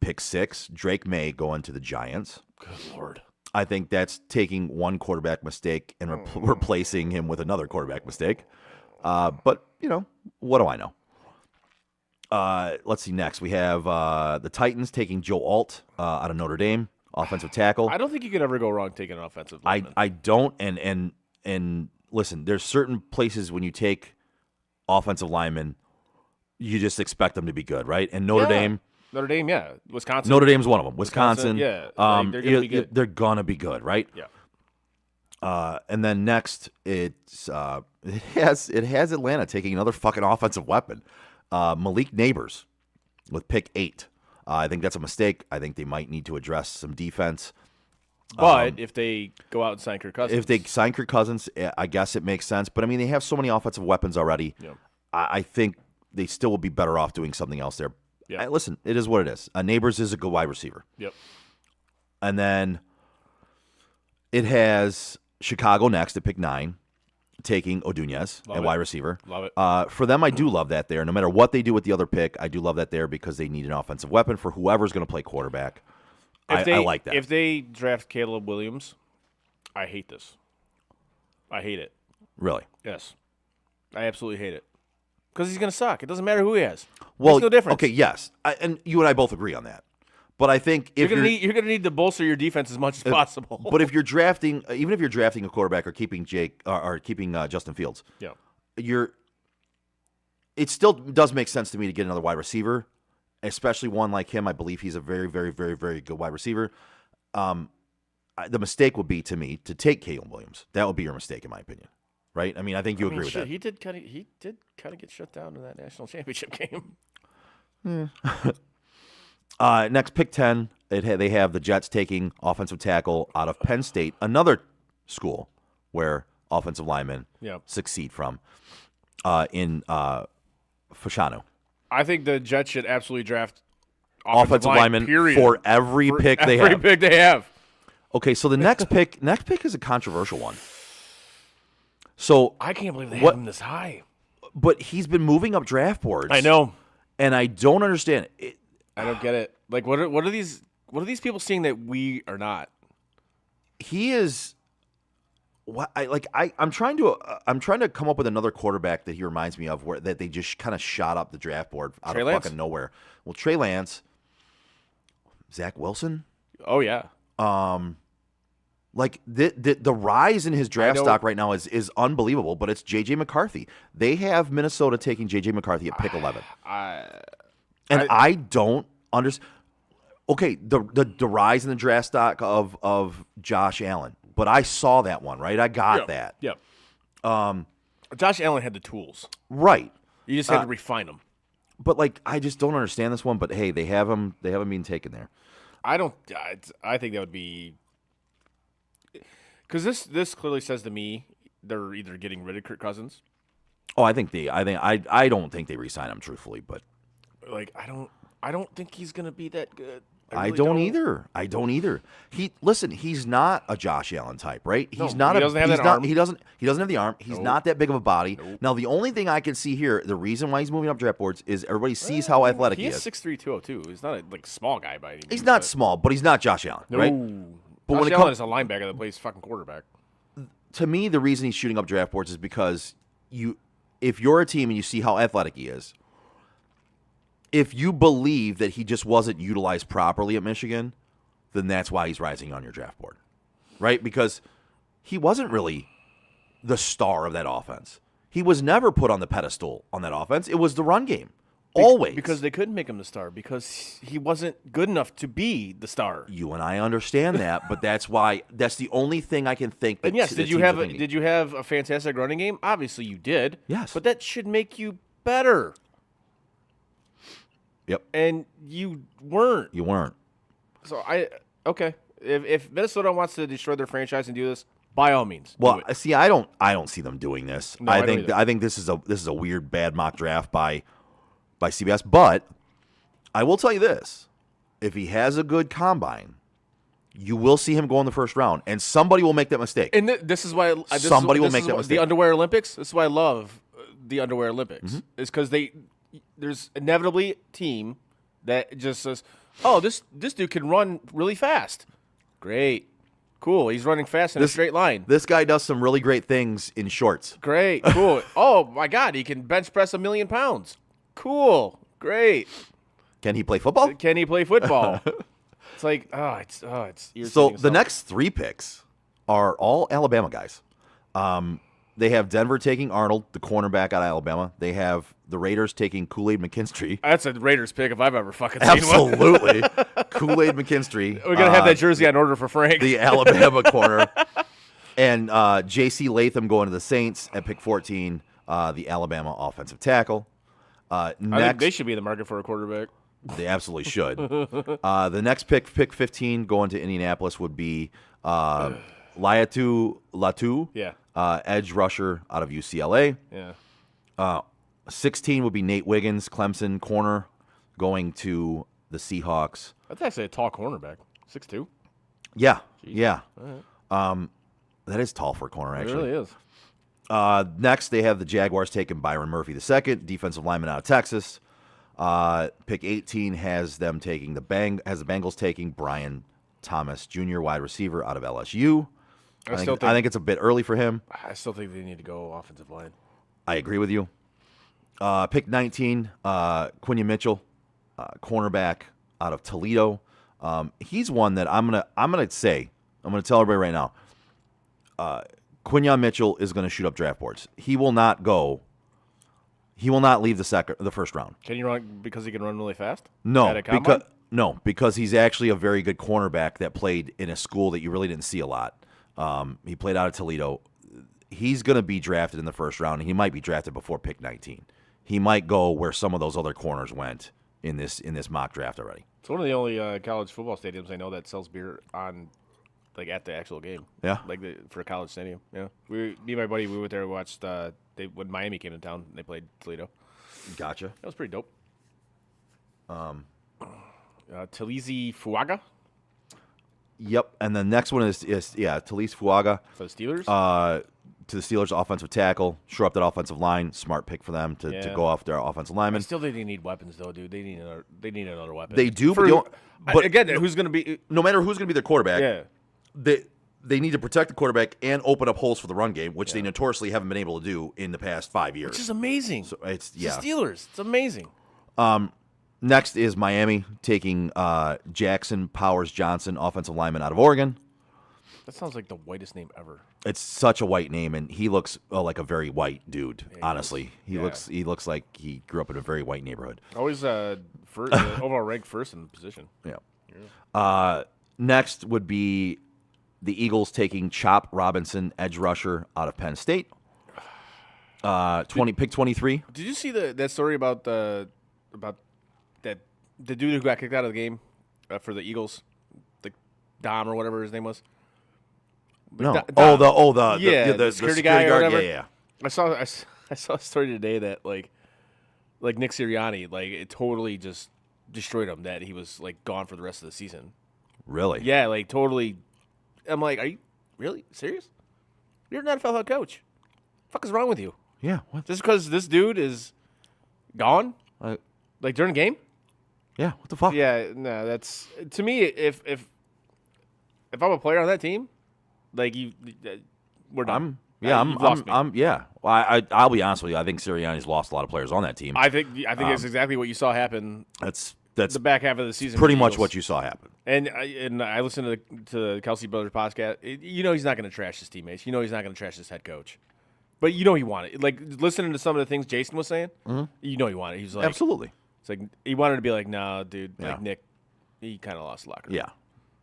pick 6, Drake May going to the Giants. Good Lord. I think that's taking one quarterback mistake and replacing him with another quarterback mistake. But, what do I know? Let's see next. We have the Titans taking Joe Alt out of Notre Dame, offensive tackle. I don't think you could ever go wrong taking an offensive lineman. I don't. And listen, there's certain places when you take offensive linemen, you just expect them to be good, right? And Notre Dame, yeah. Wisconsin. Notre Dame's one of them. Wisconsin, yeah. They're going to be good. They're gonna be good, right? Yeah. And then next, it has Atlanta taking another fucking offensive weapon, Malik Neighbors, with pick 8. I think that's a mistake. I think they might need to address some defense. But if they go out and sign Kirk Cousins. If they sign Kirk Cousins, I guess it makes sense. But I mean, they have so many offensive weapons already. Yeah. I think they still would be better off doing something else there. Yeah. Listen, it is what it is. Neighbors is a good wide receiver. Yep. And then it has Chicago next at pick 9, taking Odunez at wide receiver. Love it. For them, I do love that there. No matter what they do with the other pick, I do love that there because they need an offensive weapon for whoever's going to play quarterback. I like that. If they draft Caleb Williams, I hate this. I hate it. Really? Yes. I absolutely hate it. Because he's going to suck. It doesn't matter who he has. Well, Makes no difference. okay, yes. And you and I both agree on that. But I think if you're going to need to bolster your defense as much as possible. But if you're drafting, even if you're drafting a quarterback or keeping Justin Fields, yeah, it still does make sense to me to get another wide receiver, especially one like him. I believe he's a very, very, very, very good wide receiver. The mistake would be to me to take Caleb Williams. That would be your mistake, in my opinion. right? I mean, I think you agree with that. He did kind of get shut down in that national championship game. Next, pick 10, they have the Jets taking offensive tackle out of Penn State, another school where offensive linemen succeed from, in Fashanu. I think the Jets should absolutely draft Offensive linemen for every pick they have. Every pick they have. Okay, so the next pick is a controversial one. So I can't believe they have him this high. But he's been moving up draft boards. I know, and I don't understand it. I don't get it. Like, what are these people seeing that we are not? He is. What I'm trying to come up with another quarterback that he reminds me of, where that they just kind of shot up the draft board out of fucking nowhere. Well, Trey Lance, Zach Wilson. Oh yeah. Like the rise in his draft stock right now is unbelievable. But it's J.J. McCarthy. They have Minnesota taking J.J. McCarthy at pick 11. I don't understand. Okay, the rise in the draft stock of Josh Allen. But I saw that one, right? I got that. Yep. Josh Allen had the tools. Right. You just had to refine them. But I just don't understand this one. But hey, they have him being taken there. I think that would be because this clearly says to me they're either getting rid of Kirk Cousins. Oh, I don't think they re-sign him, truthfully. But I don't think he's gonna be that good. I don't either. He's not a Josh Allen type, right? He doesn't have that arm. He doesn't have the arm. He's not that big of a body. Nope. Now, the only thing I can see here, the reason why he's moving up draft boards is everybody sees how athletic he is. He's 6'3", 202. He's not a small guy by any means. He's not small, but he's not Josh Allen, right? But Josh Allen is a linebacker that plays fucking quarterback. To me, the reason he's shooting up draft boards is because if you're a team and you see how athletic he is, if you believe that he just wasn't utilized properly at Michigan, then that's why he's rising on your draft board, right? Because he wasn't really the star of that offense. He was never put on the pedestal on that offense. It was the run game, always. Because they couldn't make him the star because he wasn't good enough to be the star. You and I understand that, but that's the only thing I can think. And yes, did you have a fantastic running game? Obviously, you did. Yes, but that should make you better. Yep. And you weren't. So okay. If Minnesota wants to destroy their franchise and do this, by all means. Well, see, I don't see them doing this. No, I think this is a weird bad mock draft by CBS. But I will tell you this: if he has a good combine, you will see him go in the first round, and somebody will make that mistake. And this is why somebody will make that mistake. The Underwear Olympics. This is why I love the Underwear Olympics. Mm-hmm. Is because there's inevitably a team that just says, "Oh, this dude can run really fast. Great, cool. He's running fast in a straight line. This guy does some really great things in shorts. Great, cool. Oh my God, he can bench press 1 million pounds. Cool, great. Can he play football? It's like, it's so the next 3 picks are all Alabama guys. They have Denver taking Arnold, the cornerback out of Alabama. They have the Raiders taking Kool-Aid McKinstry. That's a Raiders pick if I've ever fucking seen one. Absolutely. Kool-Aid McKinstry. We're going to have that jersey on order for Frank. The Alabama corner. And J.C. Latham going to the Saints at pick 14, the Alabama offensive tackle. I think they should be in the market for a quarterback. They absolutely should. The next pick 15, going to Indianapolis would be Laiatu Latu. Yeah. Edge rusher out of UCLA. Yeah. 16 would be Nate Wiggins, Clemson corner, going to the Seahawks. That's actually a tall cornerback, 6'2". Yeah, Jeez. Yeah. Right. That is tall for a corner, actually. It really is. Next, they have the Jaguars taking Byron Murphy II, defensive lineman out of Texas. Pick 18 has them taking the Bengals taking Brian Thomas Jr., wide receiver out of LSU. I think it's a bit early for him. I still think they need to go offensive line. I agree with you. Pick 19, Quinyon Mitchell, cornerback out of Toledo. He's one that I'm gonna tell everybody right now. Quinyon Mitchell is gonna shoot up draft boards. He will not leave the first round. Can you run because he can run really fast? No, because he's actually a very good cornerback that played in a school that you really didn't see a lot. He played out of Toledo. he's going to be drafted in the first round, and he might be drafted before pick 19. He might go where some of those other corners went in this mock draft already. It's one of the only college football stadiums I know that sells beer on, like, at the actual game. Yeah. Like for a college stadium. Yeah. Me and my buddy, we went there and watched when Miami came to town. They played Toledo. Gotcha. That was pretty dope. Talise Fuaga Yep. And the next one is Talise Fuaga. for the Steelers. To the Steelers, offensive tackle. Shore up that offensive line. Smart pick for them to go off their offensive I lineman. still think they need weapons, though, dude. They need another weapon. They do, For- but again, who's going to be? no matter who's going to be their quarterback, Yeah. they need to protect the quarterback and open up holes for the run game, which they notoriously haven't been able to do in the past 5 years. Which is amazing. So it's The Steelers. It's amazing. Next is Miami taking Jackson Powers Johnson, offensive lineman out of Oregon. That sounds like the whitest name ever. It's such a white name, and he looks like a very white dude. Honestly, he does. looks like he grew up in a very white neighborhood. Always first, overall ranked first in the position. Yeah. Next would be the Eagles taking Chop Robinson, edge rusher out of Penn State. Pick 23. Did you see that story about the dude who got kicked out of the game for the Eagles, the Dom or whatever his name was? No. Dom. The security guy or guard. whatever. Yeah. I saw a story today that like Nick Sirianni, like, it totally just destroyed him, that he was like gone for the rest of the season. Really? Yeah, like totally. I'm like, are you really serious? You're an NFL head coach. What the fuck is wrong with you? Yeah. What? Just because this dude is gone, like during the game? Yeah. What the fuck? Yeah, no, that's to me. If I'm a player on that team, like we're done. You've lost me. Well, I'll be honest with you. I think Sirianni's lost a lot of players on that team. I think that's exactly what you saw happen. That's The back half of the season. pretty with the much Eagles. what you saw happen. And I listened to the Kelsey Brothers podcast. You know he's not going to trash his teammates. You know he's not going to trash his head coach. But you know he wanted, like, listening to some of the things Jason was saying. You know he wanted. He's like, Absolutely. It's like he wanted to be like, nah, dude. Yeah. Like Nick, he kind of lost locker. Yeah.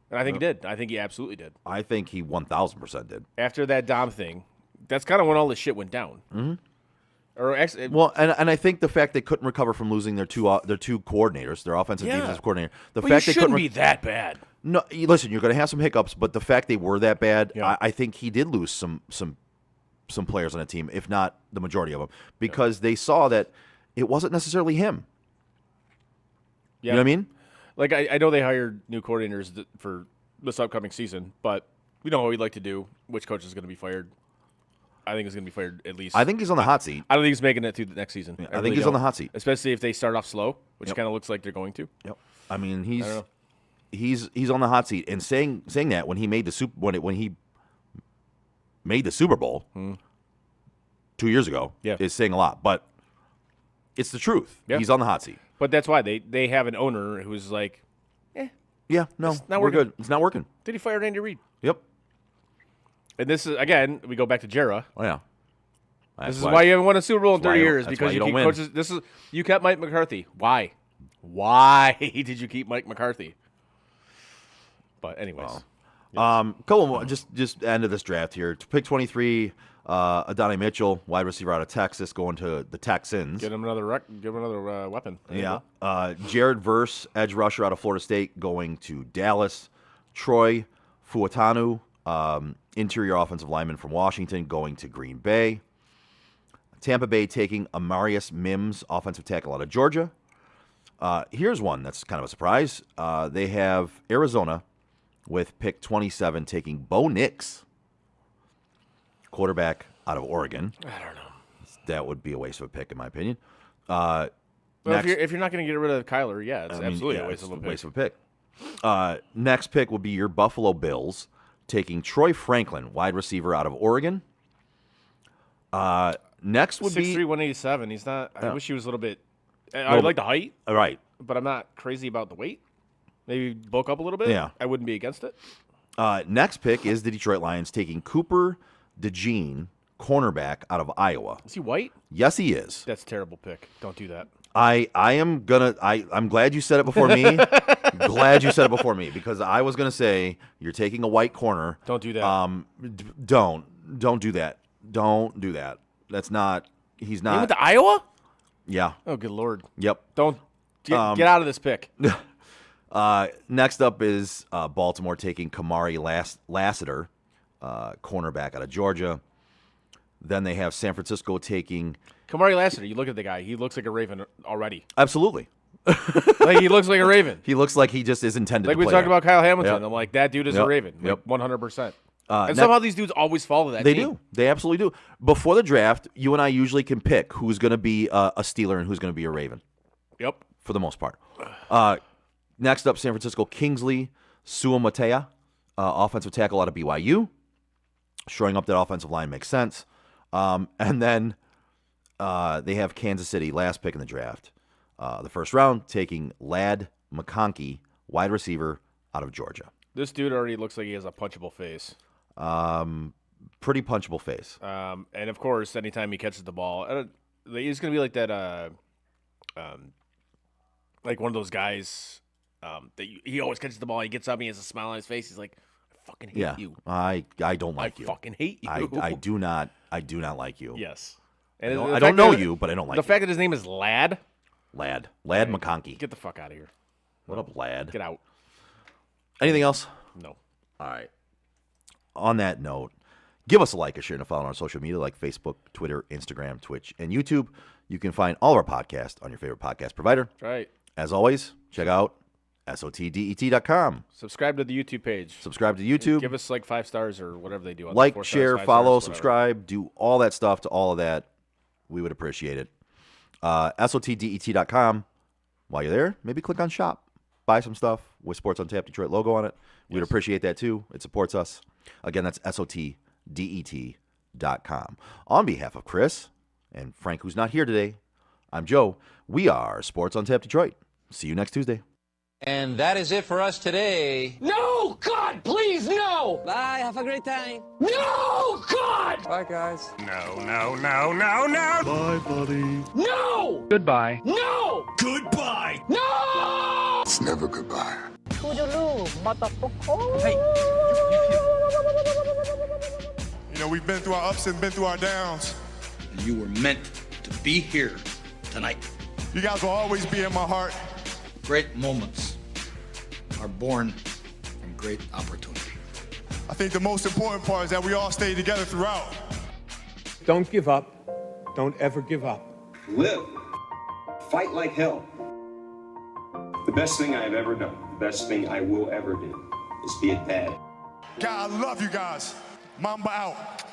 And I think he did. I think he absolutely did. I think he 1,000% did. After that Dom thing, that's kind of when all this shit went down. Mm-hmm. Or actually, Well, and I think the fact they couldn't recover from losing their two coordinators, their offensive and defensive coordinator, the but fact you they couldn't shouldn't be that bad. No, listen, you're going to have some hiccups, but the fact they were that bad, Yeah. I think he did lose some players on the team, if not the majority of them, because they saw that it wasn't necessarily him. Yeah. You know what I mean? Like, I know they hired new coordinators for this upcoming season, but we know what we'd like to do. Which coach is going to be fired? I think he's going to be fired at least. I think he's on the hot seat. I don't think he's making it through the next season. I think he's on the hot seat. Especially if they start off slow, which Yep. kind of looks like they're going to. Yep. I mean, I don't know. he's on the hot seat, and saying that when he made the Super Bowl 2 years ago Yeah. is saying a lot, but it's the truth. Yeah. He's on the hot seat. But that's why they have an owner who's like, Yeah, no, It's not we're working. good. It's not working. did he fire Andy Reid? Yep. And this is, again, we go back to Jera. Oh yeah. This is why you haven't won a Super Bowl in that's why 30 you- years, that's because why you you don't keep win. coaches. You kept Mike McCarthy. Why? Why did you keep Mike McCarthy? But anyways, Couple more, just end of this draft here. Pick 23, Adonai Mitchell, wide receiver out of Texas, going to the Texans. give him another weapon. There you Yeah. go. Jared Verse, edge rusher out of Florida State, going to Dallas. Troy Fuatanu, interior offensive lineman from Washington, going to Green Bay. Tampa Bay taking Amarius Mims, offensive tackle out of Georgia. Here's one that's kind of a surprise. They have Arizona with pick 27 taking Bo Nix, quarterback out of Oregon. I don't know. That would be a waste of a pick, in my opinion. Well, Next- if you're not going to get rid of Kyler, yeah, it's I mean, absolutely yeah, a waste it's of a pick. waste of a pick. Next pick will be your Buffalo Bills, taking Troy Franklin, wide receiver out of Oregon. Next would 6'3", be 187. He's not. I Yeah. wish he was a little bit. I Little like the height, all right. but I'm not crazy about the weight. Maybe bulk up a little bit. Yeah. I wouldn't be against it. Next pick is the Detroit Lions, taking Cooper DeJean, cornerback out of Iowa. Is he white? Yes, he is. That's a terrible pick. Don't do that. I'm glad you said it before me. Glad you said it before me, because I was gonna say you're taking a white corner. Don't do that. Don't do that. Don't do that. That's not. He's He not. went to Iowa? Yeah. Oh, good Lord. Yep. Don't get out of this pick. Next up is Baltimore taking Kamari Lassiter, cornerback out of Georgia. Then they have San Francisco taking. Kamari Lassiter, you look at the guy. He looks like a Raven already. Absolutely. Like, he looks like a Raven. He looks like he just is intended Like to we play talked there. about Kyle Hamilton. Yep. I'm like, that dude is Yep. a Raven. Yep. 100%. And next- somehow these dudes always follow that They team. do. They absolutely do. Before the draft, you and I usually can pick who's going to be a Steeler and who's going to be a Raven, Yep. for the most part. Next up, San Francisco Kingsley Suamatea, offensive tackle out of BYU. Shoring up that offensive line makes sense. And then they have Kansas City, last pick in the draft. The first round, taking Ladd McConkey, wide receiver out of Georgia. This dude already looks like he has a punchable face. Pretty punchable face. And of course, anytime he catches the ball, he's going to be like that, like one of those guys that he always catches the ball. He gets up, he has a smile on his face. He's like, I fucking hate Yeah, you. I don't like you. I fucking hate you. I do not like you. Yes. I And don't, the I don't fact know that- you, but I don't like The you. fact that his name is Ladd. Ladd McConkey. Get the fuck out of here. What up, Ladd? Get out. Anything else? No. All right. On that note, give us a like, a share, and a follow on our social media like Facebook, Twitter, Instagram, Twitch, and YouTube. You can find all of our podcasts on your favorite podcast provider. That's right. As always, check out SOTDET.com. Subscribe to the YouTube page. Subscribe to YouTube. Give us like 5 stars or whatever they do. On Like, 4 stars, share, 5 follow, stars, whatever. subscribe, do all that stuff to all of that. We would appreciate it. SOTDET.com. While you're there, maybe click on shop. Buy some stuff with Sports on Tap Detroit logo on it. We'd appreciate that too. It supports us. Again, that's SOTDET.com. On behalf of Chris and Frank, who's not here today, I'm Joe. We are Sports on Tap Detroit. See you next Tuesday. And that is it for us today. No! God, please, no! Bye, have a great time. No! God! Bye, guys. No, no, no, no, no. Bye, buddy. No! Goodbye. No! Goodbye. No! It's never goodbye. You know, we've been through our ups and been through our downs. And you were meant to be here tonight. You guys will always be in my heart. Great moments are born from great opportunity. I think the most important part is that we all stay together throughout. Don't give up. Don't ever give up. Live. Fight like hell. The best thing I have ever done, the best thing I will ever do, is be a dad. God, I love you guys. Mamba out.